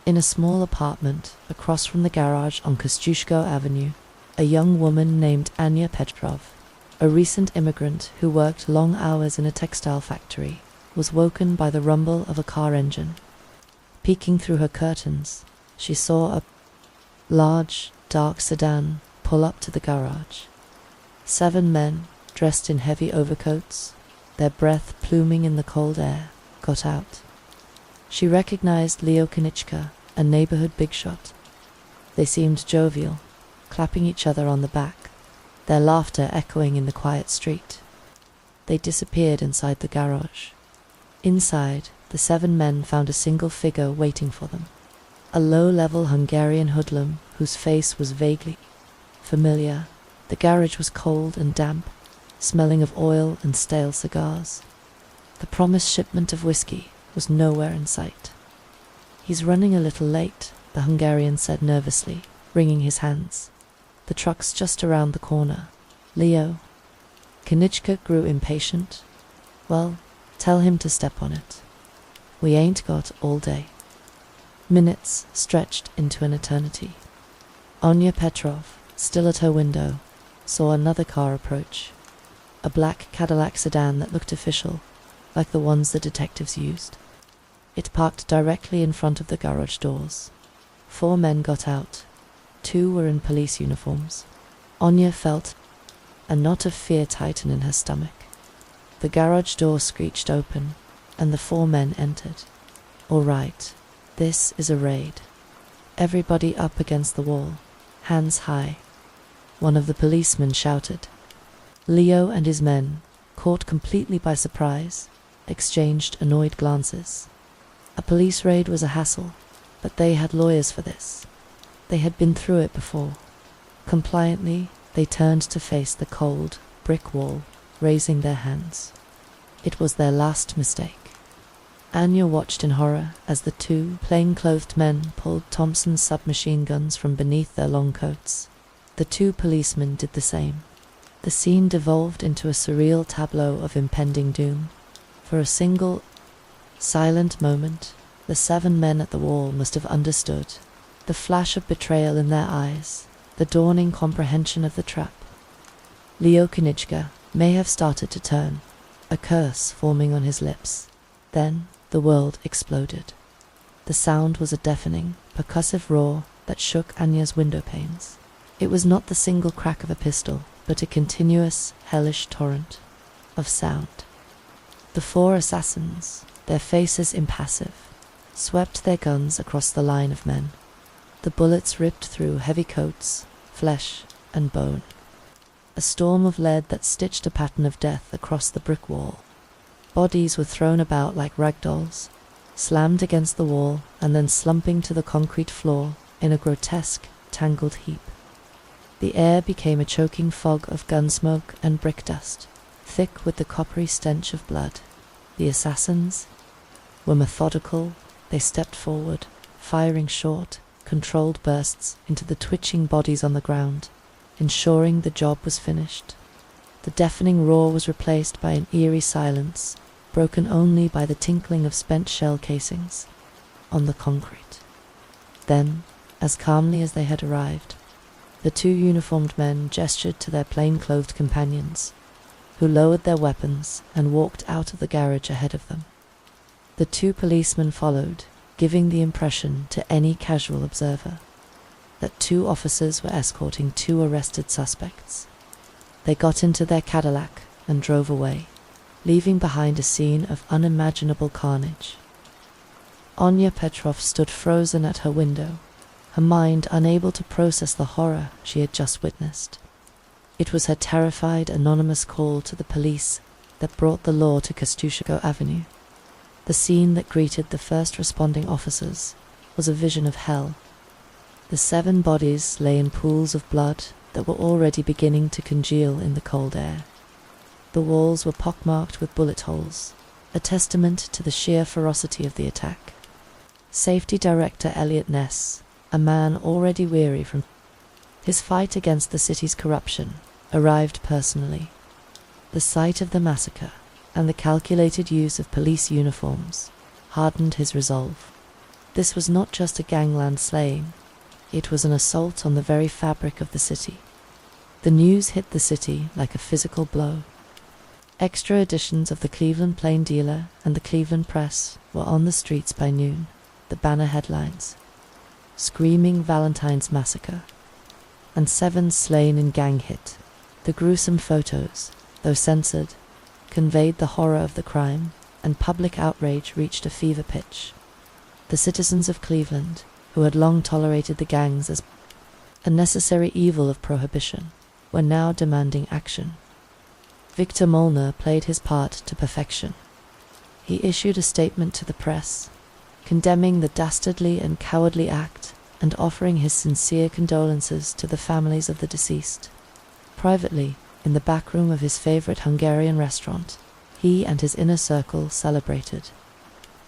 In a small apartment across from the garage on Kostyushko Avenue, a young woman named Anya Petrov, a recent immigrant who worked long hours in a textile factory, was woken by the rumble of a car engine. Peeking through her curtains, she saw a large, dark sedan pull up to the garage. 7 men, dressed in heavy overcoats, their breath pluming in the cold air, got out. She recognized Leo Kanichka, a neighborhood big shot. They seemed jovial, clapping each other on the back, their laughter echoing in the quiet street. They disappeared inside the garage. Inside, the 7 men found a single figure waiting for them. A low-level Hungarian hoodlum whose face was vaguely familiar. The garage was cold and damp, smelling of oil and stale cigars. The promised shipment of whiskey was nowhere in sight. He's running a little late, the Hungarian said nervously, wringing his hands. The truck's just around the corner. Leo. Kanichka grew impatient. Well, tell him to step on it. We ain't got all day. Minutes stretched into an eternity. Anya Petrov, still at her window, saw another car approach. A black Cadillac sedan that looked official, like the ones the detectives used. It parked directly in front of the garage doors. 4 men got out. 2 were in police uniforms. Anya felt a knot of fear tighten in her stomach. The garage door screeched open, and the 4 men entered. All right, this is a raid. Everybody up against the wall, hands high. One of the policemen shouted. Leo and his men, caught completely by surprise, exchanged annoyed glances. A police raid was a hassle, but they had lawyers for this. They had been through it before. Compliantly, they turned to face the cold, brick wall, raising their hands. It was their last mistake. Anya watched in horror as the 2 plain-clothed men pulled Thompson's submachine guns from beneath their long coats. The 2 policemen did the same. The scene devolved into a surreal tableau of impending doom. For a single, silent moment, the 7 men at the wall must have understood. The flash of betrayal in their eyes, the dawning comprehension of the trap. Leo Kanichka may have started to turn, a curse forming on his lips. Then the world exploded. The sound was a deafening, percussive roar that shook Anya's window panes. It was not the single crack of a pistol, but a continuous, hellish torrent of sound. The 4 assassins, their faces impassive, swept their guns across the line of men. The bullets ripped through heavy coats, flesh, and bone. A storm of lead that stitched a pattern of death across the brick wall. Bodies were thrown about like rag dolls, slammed against the wall and then slumping to the concrete floor in a grotesque, tangled heap. The air became a choking fog of gun smoke and brick dust, thick with the coppery stench of blood. The assassins were methodical. They stepped forward, firing short, controlled bursts into the twitching bodies on the ground, ensuring the job was finished. The deafening roar was replaced by an eerie silence, broken only by the tinkling of spent shell casings on the concrete. Then, as calmly as they had arrived, the 2 uniformed men gestured to their plain-clothed companions, who lowered their weapons and walked out of the garage ahead of them. The 2 policemen followed, giving the impression to any casual observer that 2 officers were escorting 2 arrested suspects. They got into their Cadillac and drove away. leaving behind a scene of unimaginable carnage. Anya Petrov stood frozen at her window, her mind unable to process the horror she had just witnessed. It was her terrified, anonymous call to the police that brought the law to Kostyushko Avenue. The scene that greeted the first responding officers was a vision of hell. The 7 bodies lay in pools of blood that were already beginning to congeal in the cold air. The walls were pockmarked with bullet holes, a testament to the sheer ferocity of the attack. Safety Director Elliot Ness, a man already weary from his fight against the city's corruption, arrived personally. The sight of the massacre and the calculated use of police uniforms hardened his resolve. This was not just a gangland slaying, it was an assault on the very fabric of the city. The news hit the city like a physical blow. Extra editions of the Cleveland Plain Dealer and the Cleveland Press were on the streets by noon, the banner headlines: "Screaming Valentine's Massacre" and 7 slain in gang hit. The gruesome photos, though censored, conveyed the horror of the crime, and public outrage reached a fever pitch. The citizens of Cleveland, who had long tolerated the gangs as a necessary evil of prohibition, were now demanding action. Victor Molnar played his part to perfection. He issued a statement to the press, condemning the dastardly and cowardly act and offering his sincere condolences to the families of the deceased. Privately, in the back room of his favorite Hungarian restaurant, he and his inner circle celebrated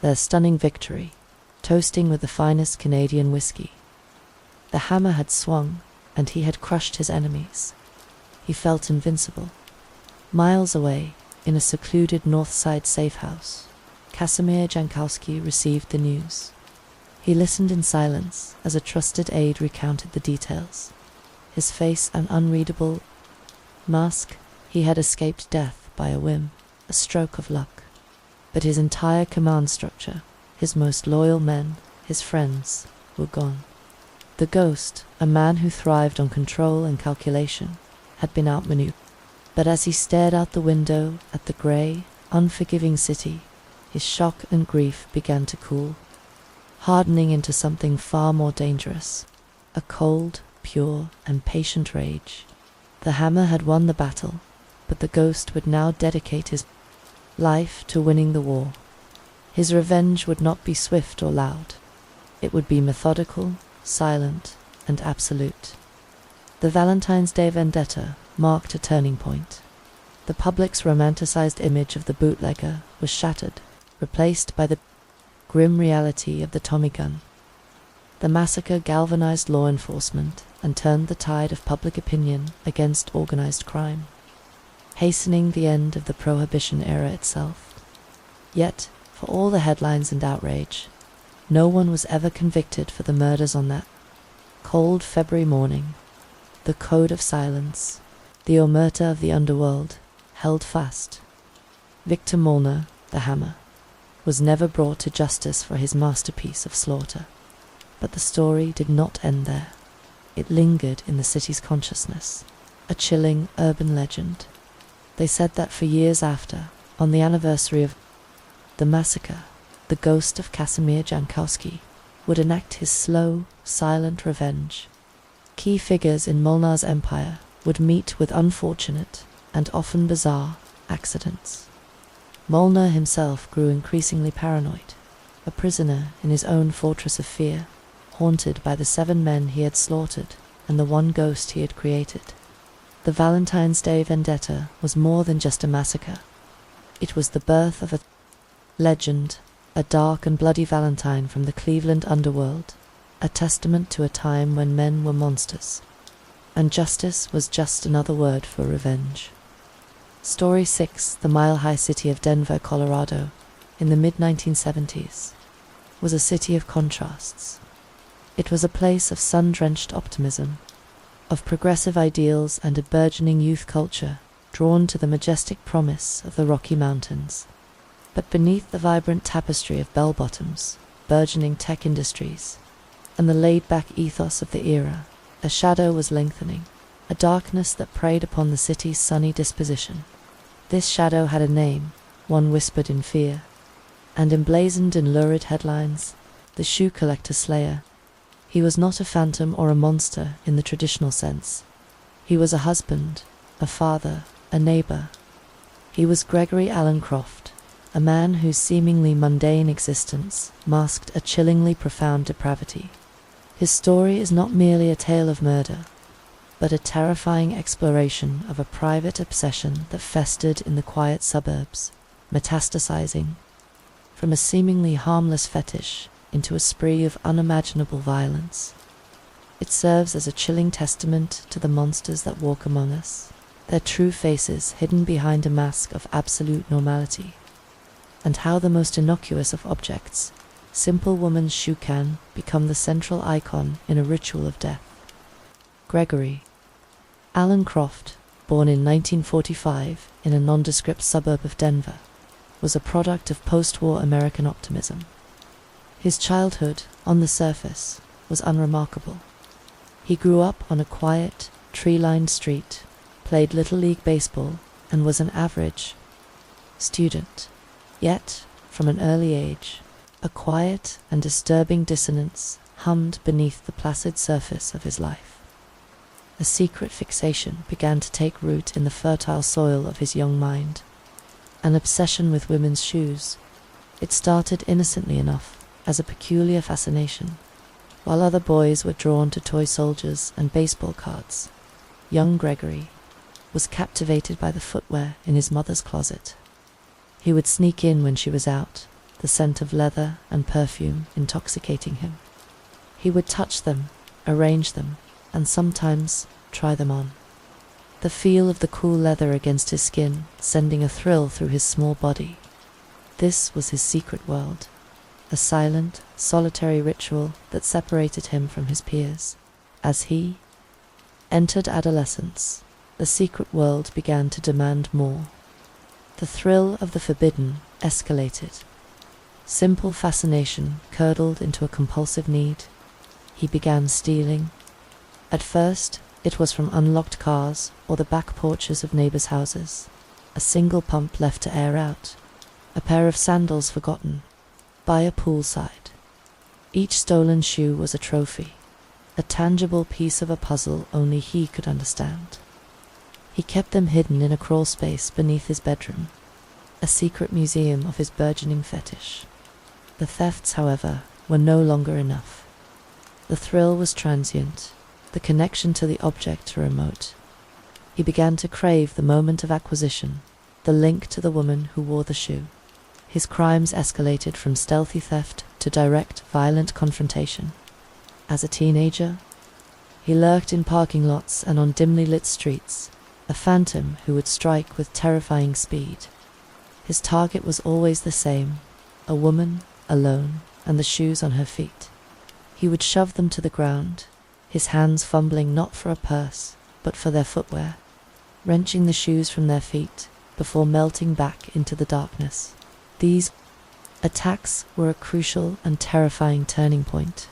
their stunning victory, toasting with the finest Canadian whiskey. The hammer had swung, and he had crushed his enemies. He felt invincible. Miles away, in a secluded North Side safe house, Casimir Jankowski received the news. He listened in silence as a trusted aide recounted the details. His face an unreadable mask. He had escaped death by a whim, a stroke of luck. But his entire command structure, his most loyal men, his friends, were gone. The ghost, a man who thrived on control and calculation, had been outmaneuvered. But as he stared out the window at the grey, unforgiving city, his shock and grief began to cool, hardening into something far more dangerous, a cold, pure, and patient rage. The hammer had won the battle, but the ghost would now dedicate his life to winning the war. His revenge would not be swift or loud. It would be methodical, silent, and absolute. The Valentine's Day vendetta marked a turning point. The public's romanticized image of the bootlegger was shattered, replaced by the grim reality of the Tommy gun. The massacre galvanized law enforcement and turned the tide of public opinion against organized crime, hastening the end of the Prohibition era itself. Yet, for all the headlines and outrage, no one was ever convicted for the murders on that cold February morning. The code of silence, the omerta of the underworld, held fast. Victor Molnar, the hammer, was never brought to justice for his masterpiece of slaughter. But the story did not end there. It lingered in the city's consciousness, a chilling urban legend. They said that for years after, on the anniversary of the massacre, the ghost of Casimir Jankowski would enact his slow, silent revenge. Key figures in Molnar's empire would meet with unfortunate and often bizarre accidents. Molnar himself grew increasingly paranoid, a prisoner in his own fortress of fear, haunted by the 7 men he had slaughtered and the one ghost he had created. The Valentine's Day vendetta was more than just a massacre. It was the birth of a legend, a dark and bloody Valentine from the Cleveland underworld, a testament to a time when men were monsters, and justice was just another word for revenge. Story 6, the mile-high city of Denver, Colorado, in the mid-1970s, was a city of contrasts. It was a place of sun-drenched optimism, of progressive ideals and a burgeoning youth culture drawn to the majestic promise of the Rocky Mountains. But beneath the vibrant tapestry of bell-bottoms, burgeoning tech industries, and the laid-back ethos of the era, a shadow was lengthening, a darkness that preyed upon the city's sunny disposition. This shadow had a name, one whispered in fear, and emblazoned in lurid headlines, the shoe collector slayer. He was not a phantom or a monster in the traditional sense. He was a husband, a father, a neighbor. He was Gregory Alan Croft, a man whose seemingly mundane existence masked a chillingly profound depravity. His story is not merely a tale of murder, but a terrifying exploration of a private obsession that festered in the quiet suburbs, metastasizing from a seemingly harmless fetish into a spree of unimaginable violence. It serves as a chilling testament to the monsters that walk among us, their true faces hidden behind a mask of absolute normality, and how the most innocuous of objects, simple woman's shoe can, become the central icon in a ritual of death. Gregory Alan Croft, born in 1945 in a nondescript suburb of Denver, was a product of post-war American optimism. His childhood, on the surface, was unremarkable. He grew up on a quiet, tree-lined street, played Little League baseball, and was an average student. Yet, from an early age, a quiet and disturbing dissonance hummed beneath the placid surface of his life. A secret fixation began to take root in the fertile soil of his young mind. An obsession with women's shoes. It started innocently enough, as a peculiar fascination. While other boys were drawn to toy soldiers and baseball cards, young Gregory was captivated by the footwear in his mother's closet. He would sneak in when she was out, the scent of leather and perfume intoxicating him. He would touch them, arrange them, and sometimes try them on. The feel of the cool leather against his skin sending a thrill through his small body. This was his secret world, a silent, solitary ritual that separated him from his peers. As he entered adolescence, the secret world began to demand more. The thrill of the forbidden escalated. Simple fascination curdled into a compulsive need. He began stealing. At first, it was from unlocked cars or the back porches of neighbors' houses, a single pump left to air out, a pair of sandals forgotten by a poolside. Each stolen shoe was a trophy, a tangible piece of a puzzle only he could understand. He kept them hidden in a crawl space beneath his bedroom, a secret museum of his burgeoning fetish. The thefts, however, were no longer enough. The thrill was transient, the connection to the object remote. He began to crave the moment of acquisition, the link to the woman who wore the shoe. His crimes escalated from stealthy theft to direct, violent confrontation. As a teenager, he lurked in parking lots and on dimly lit streets, a phantom who would strike with terrifying speed. His target was always the same, a woman, alone, and the shoes on her feet. He would shove them to the ground, his hands fumbling not for a purse, but for their footwear, wrenching the shoes from their feet before melting back into the darkness. These attacks were a crucial and terrifying turning point.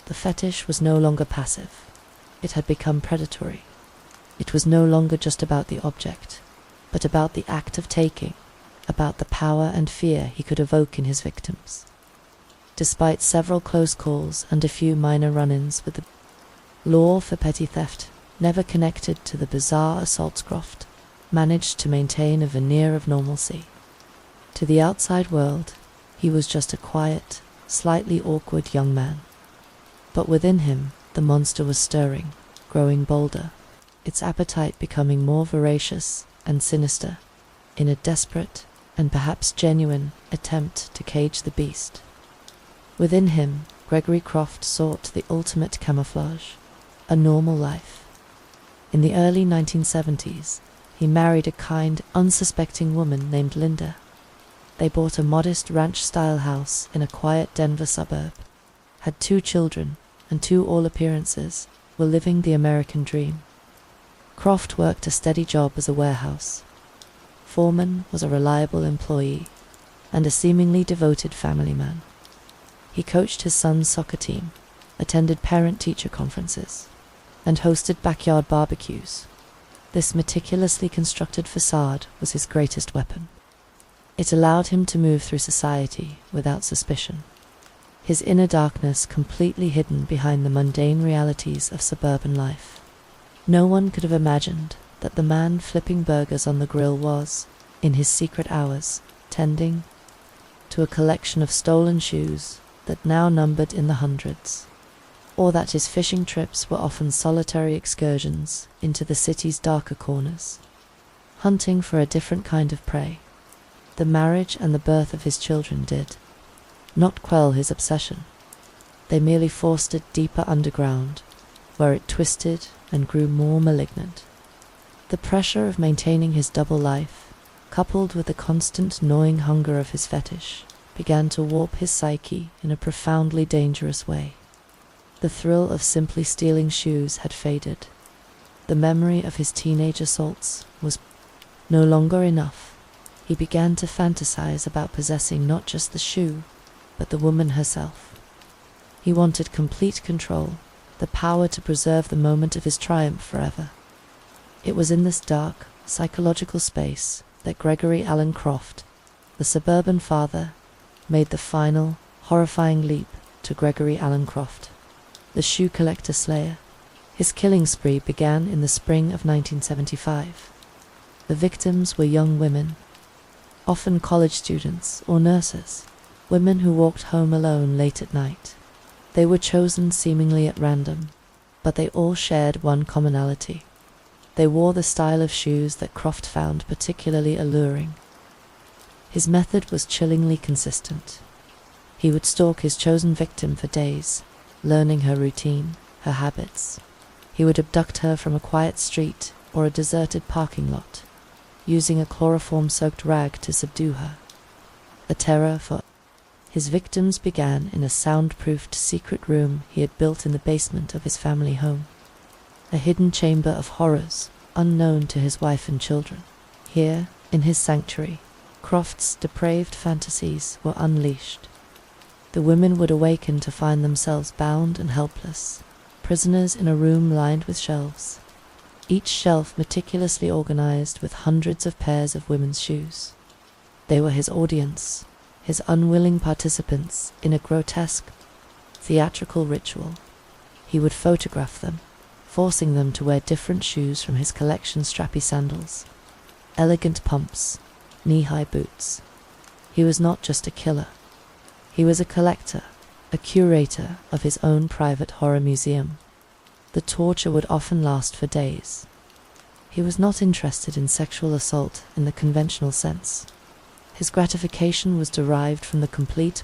The fetish was no longer passive. It had become predatory. It was no longer just about the object, but about the act of taking, about the power and fear he could evoke in his victims. Despite several close calls and a few minor run-ins with the law for petty theft, never connected to the bizarre assaults, Croft managed to maintain a veneer of normalcy. To the outside world, he was just a quiet, slightly awkward young man. But within him, the monster was stirring, growing bolder, its appetite becoming more voracious and sinister, in a desperate and perhaps genuine attempt to cage the beast. Within him, Gregory Croft sought the ultimate camouflage, a normal life. In the early 1970s, he married a kind, unsuspecting woman named Linda. They bought a modest ranch-style house in a quiet Denver suburb, had 2 children, and to all appearances, were living the American dream. Croft worked a steady job as a warehouse. Foreman was a reliable employee, and a seemingly devoted family man. He coached his son's soccer team, attended parent-teacher conferences, and hosted backyard barbecues. This meticulously constructed facade was his greatest weapon. It allowed him to move through society without suspicion, his inner darkness completely hidden behind the mundane realities of suburban life. No one could have imagined that the man flipping burgers on the grill was, in his secret hours, tending to a collection of stolen shoes that now numbered in the hundreds, or that his fishing trips were often solitary excursions into the city's darker corners, hunting for a different kind of prey. The marriage and the birth of his children did not quell his obsession. They merely forced it deeper underground, where it twisted and grew more malignant. The pressure of maintaining his double life, coupled with the constant gnawing hunger of his fetish, began to warp his psyche in a profoundly dangerous way. The thrill of simply stealing shoes had faded. The memory of his teenage assaults was no longer enough. He began to fantasize about possessing not just the shoe, but the woman herself. He wanted complete control, the power to preserve the moment of his triumph forever. It was in this dark, psychological space that Gregory Alan Croft, the suburban father, made the final, horrifying leap to Gregory Alan Croft, the shoe collector slayer. His killing spree began in the spring of 1975. The victims were young women, often college students or nurses, women who walked home alone late at night. They were chosen seemingly at random, but they all shared one commonality. They wore the style of shoes that Croft found particularly alluring. His method was chillingly consistent. He would stalk his chosen victim for days, learning her routine, her habits. He would abduct her from a quiet street or a deserted parking lot, using a chloroform-soaked rag to subdue her. A terror for his victims began in a soundproofed secret room he had built in the basement of his family home, a hidden chamber of horrors unknown to his wife and children. Here, in his sanctuary, Croft's depraved fantasies were unleashed. The women would awaken to find themselves bound and helpless, prisoners in a room lined with shelves, each shelf meticulously organized with hundreds of pairs of women's shoes. They were his audience, his unwilling participants in a grotesque, theatrical ritual. He would photograph them, forcing them to wear different shoes from his collection: strappy sandals, elegant pumps, knee-high boots. He was not just a killer. He was a collector, a curator of his own private horror museum. The torture would often last for days. He was not interested in sexual assault in the conventional sense. His gratification was derived from the complete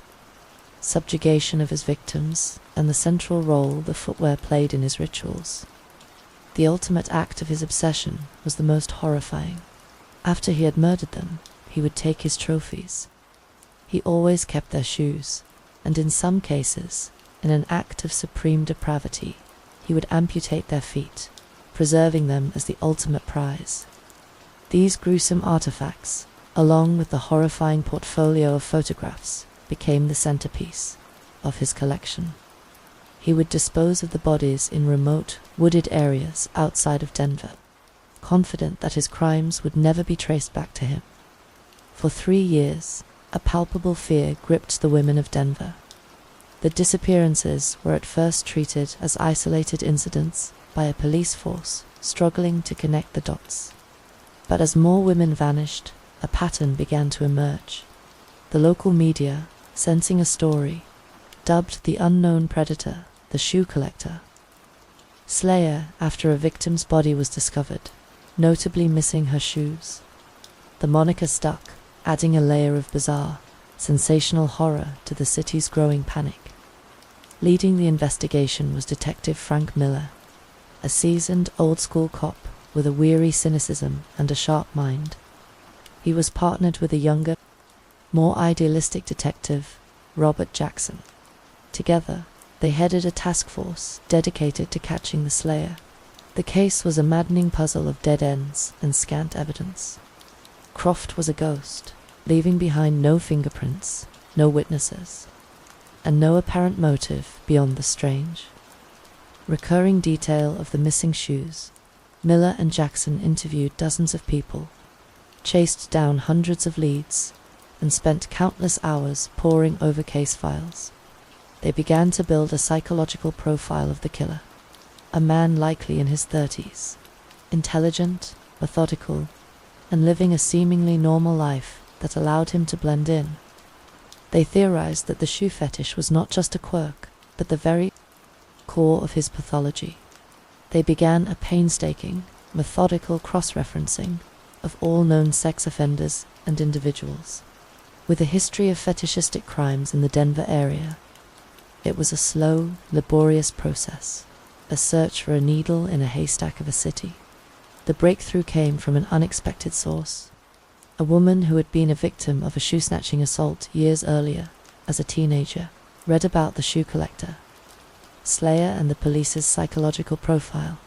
subjugation of his victims and the central role the footwear played in his rituals. The ultimate act of his obsession was the most horrifying. After he had murdered them, he would take his trophies. He always kept their shoes, and in some cases, in an act of supreme depravity, he would amputate their feet, preserving them as the ultimate prize. These gruesome artifacts, along with the horrifying portfolio of photographs, became the centerpiece of his collection. He would dispose of the bodies in remote, wooded areas outside of Denver, confident that his crimes would never be traced back to him. For 3 years, a palpable fear gripped the women of Denver. The disappearances were at first treated as isolated incidents by a police force struggling to connect the dots. But as more women vanished, a pattern began to emerge. The local media, sensing a story, dubbed the unknown predator the shoe collector slayer after a victim's body was discovered, notably missing her shoes. The moniker stuck, adding a layer of bizarre, sensational horror to the city's growing panic. Leading the investigation was Detective Frank Miller, a seasoned old-school cop with a weary cynicism and a sharp mind. He was partnered with a younger, more idealistic detective, Robert Jackson. Together, they headed a task force dedicated to catching the slayer. The case was a maddening puzzle of dead ends and scant evidence. Croft was a ghost, leaving behind no fingerprints, no witnesses, and no apparent motive beyond the strange, recurring detail of the missing shoes. Miller and Jackson interviewed dozens of people, chased down hundreds of leads, and spent countless hours poring over case files. They began to build a psychological profile of the killer, a man likely in his 30s, intelligent, methodical, and living a seemingly normal life that allowed him to blend in. They theorized that the shoe fetish was not just a quirk, but the very core of his pathology. They began a painstaking, methodical cross-referencing of all known sex offenders and individuals. With a history of fetishistic crimes in the Denver area, it was a slow, laborious process, a search for a needle in a haystack of a city. The breakthrough came from an unexpected source. A woman who had been a victim of a shoe-snatching assault years earlier, as a teenager, read about the shoe collector, Slayer, and the police's psychological profile.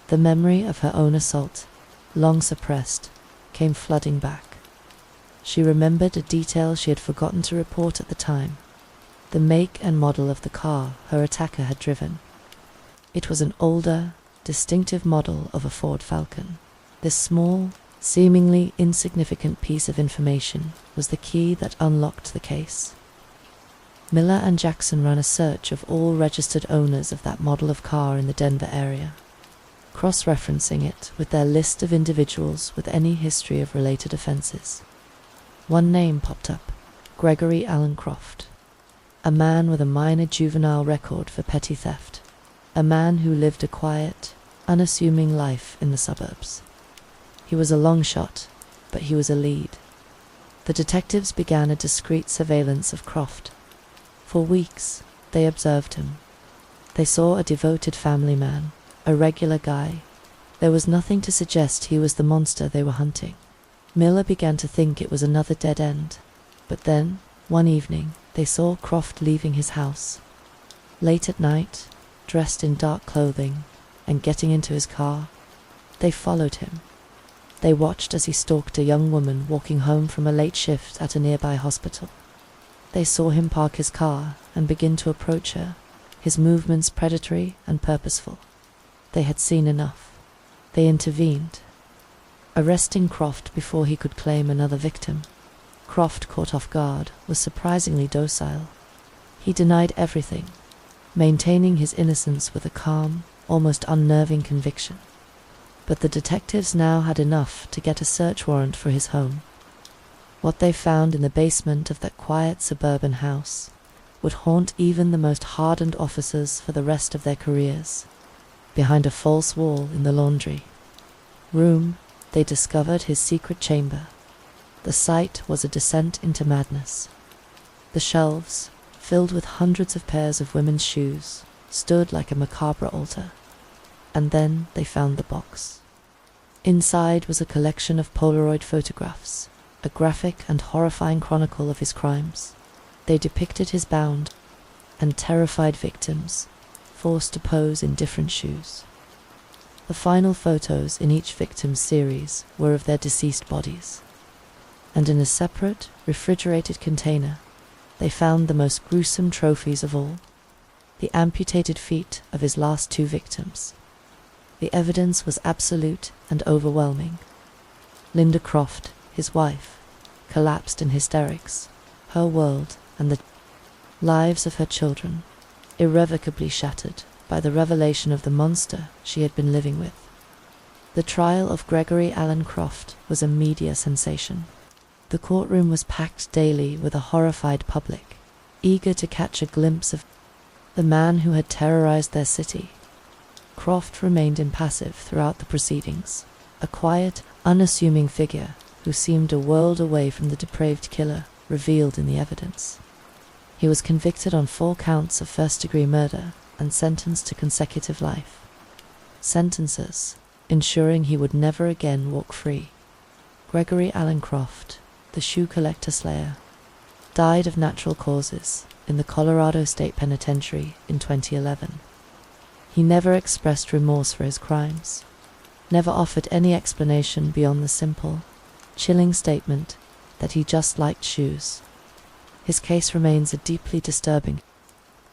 The memory of her own assault, long suppressed, came flooding back. She remembered a detail she had forgotten to report at the time: the make and model of the car her attacker had driven. It was an older, distinctive model of a Ford Falcon. This small, seemingly insignificant piece of information was the key that unlocked the case. Miller and Jackson ran a search of all registered owners of that model of car in the Denver area, cross-referencing it with their list of individuals with any history of related offenses. One name popped up: Gregory Allen Croft, a man with a minor juvenile record for petty theft, a man who lived a quiet, unassuming life in the suburbs. He was a long shot, but he was a lead. The detectives began a discreet surveillance of Croft. For weeks, they observed him. They saw a devoted family man, a regular guy. There was nothing to suggest he was the monster they were hunting. Miller began to think it was another dead end. But then, one evening, they saw Croft leaving his house. Late at night, dressed in dark clothing, and getting into his car. They followed him. They watched as he stalked a young woman walking home from a late shift at a nearby hospital. They saw him park his car and begin to approach her, his movements predatory and purposeful. They had seen enough. They intervened, arresting Croft before he could claim another victim. Croft, caught off guard, was surprisingly docile. He denied everything, maintaining his innocence with a calm, almost unnerving conviction. But the detectives now had enough to get a search warrant for his home. What they found in the basement of that quiet suburban house would haunt even the most hardened officers for the rest of their careers. Behind a false wall in the laundry room, they discovered his secret chamber. The sight was a descent into madness. The shelves, filled with hundreds of pairs of women's shoes, stood like a macabre altar. And then they found the box. Inside was a collection of Polaroid photographs, a graphic and horrifying chronicle of his crimes. They depicted his bound and terrified victims, forced to pose in different shoes. The final photos in each victim's series were of their deceased bodies. And in a separate, refrigerated container, they found the most gruesome trophies of all: the amputated feet of his last two victims. The evidence was absolute and overwhelming. Linda Croft, his wife, collapsed in hysterics, her world and the lives of her children irrevocably shattered by the revelation of the monster she had been living with. The trial of Gregory Allen Croft was a media sensation. The courtroom was packed daily with a horrified public, eager to catch a glimpse of the man who had terrorized their city. Croft remained impassive throughout the proceedings, a quiet, unassuming figure who seemed a world away from the depraved killer revealed in the evidence. He was convicted on 4 counts of first-degree murder and sentenced to consecutive life sentences, ensuring he would never again walk free. Gregory Allen Croft, the shoe collector slayer, died of natural causes in the Colorado State Penitentiary in 2011. He never expressed remorse for his crimes, never offered any explanation beyond the simple, chilling statement that he just liked shoes. His case remains a deeply disturbing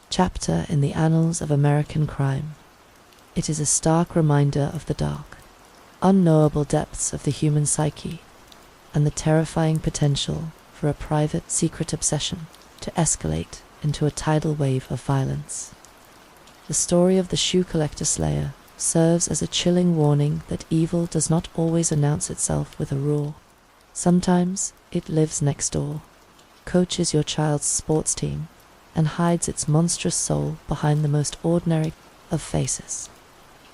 chapter in the annals of American crime. It is a stark reminder of the dark, unknowable depths of the human psyche and the terrifying potential for a private, secret obsession to escalate into a tidal wave of violence. The story of the shoe collector slayer serves as a chilling warning that evil does not always announce itself with a roar. Sometimes it lives next door, coaches your child's sports team, and hides its monstrous soul behind the most ordinary of faces,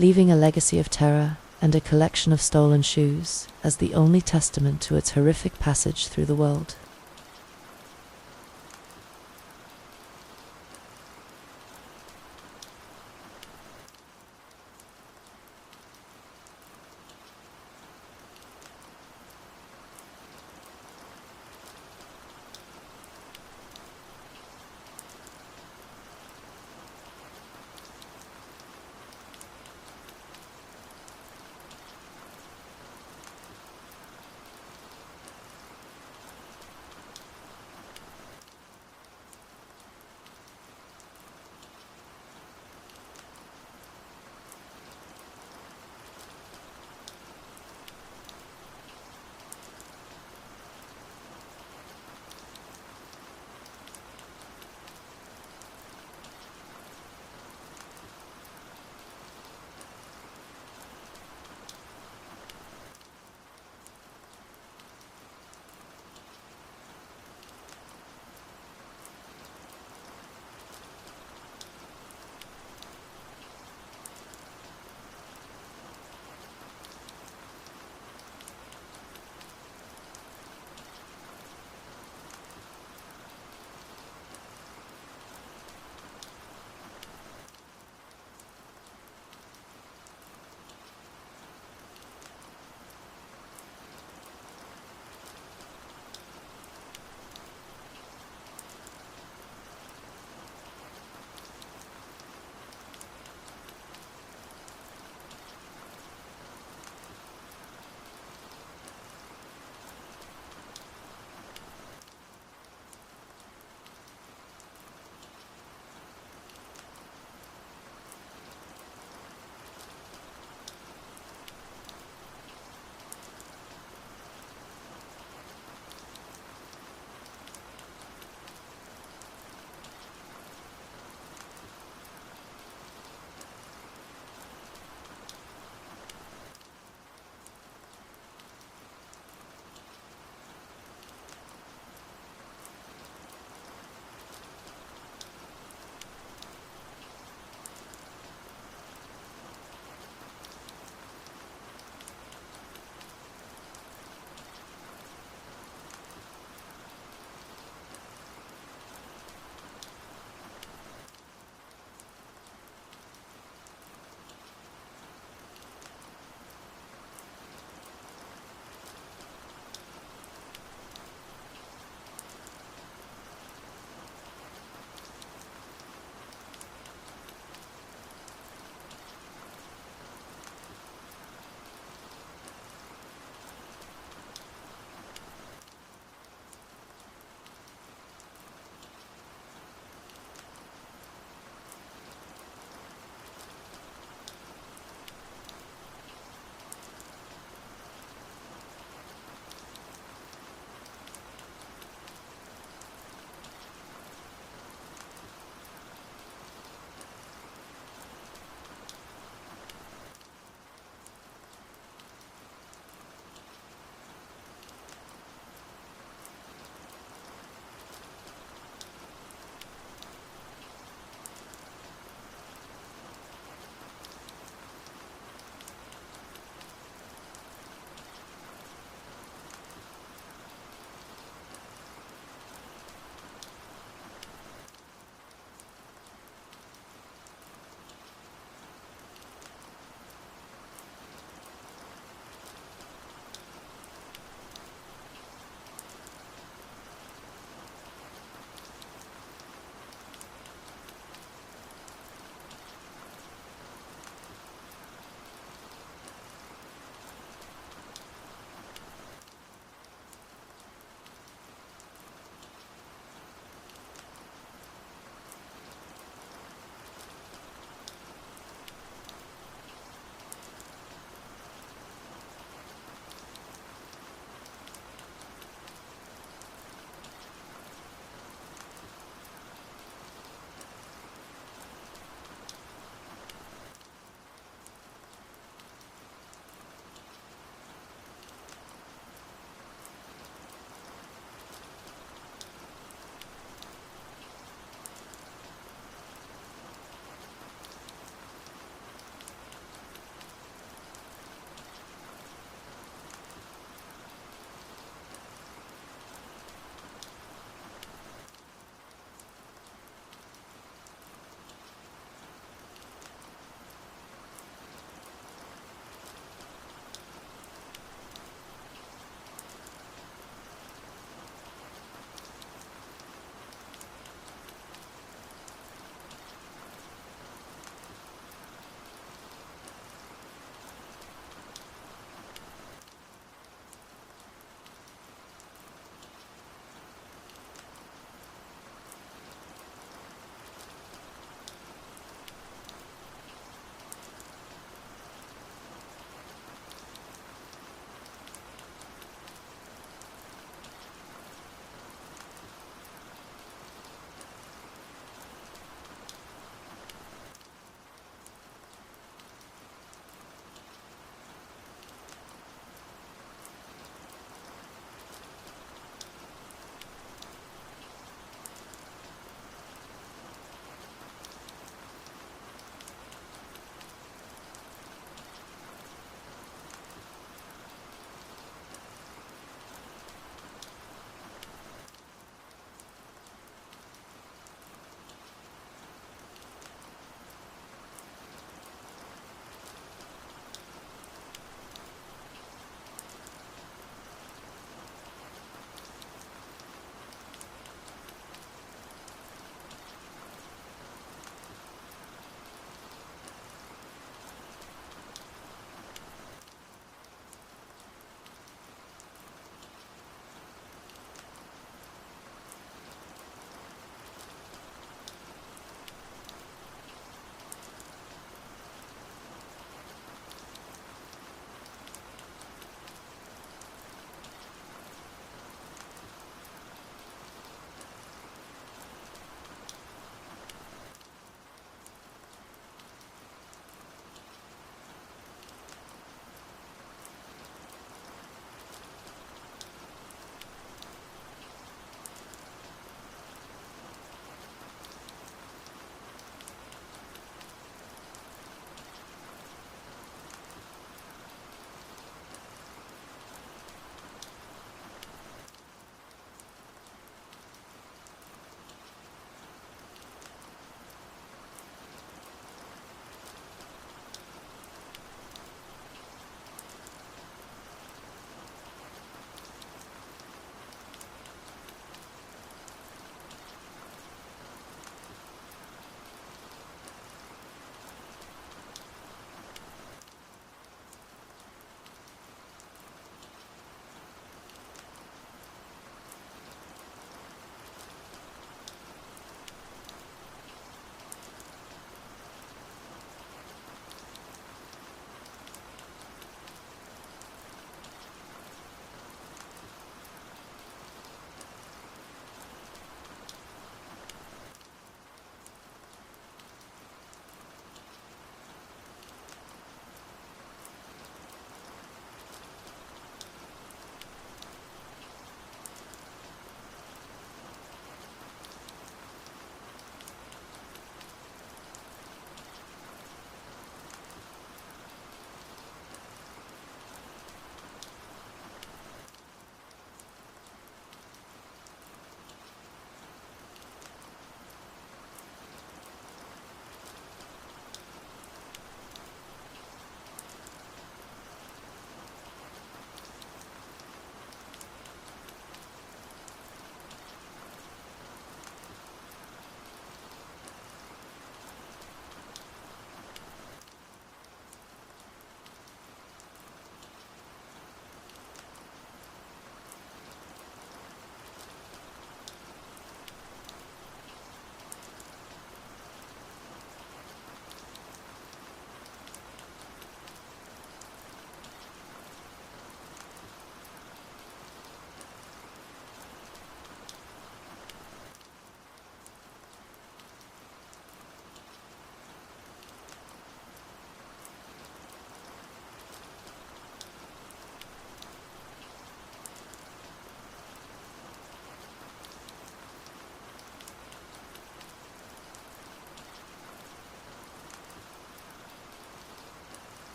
leaving a legacy of terror and a collection of stolen shoes as the only testament to its horrific passage through the world.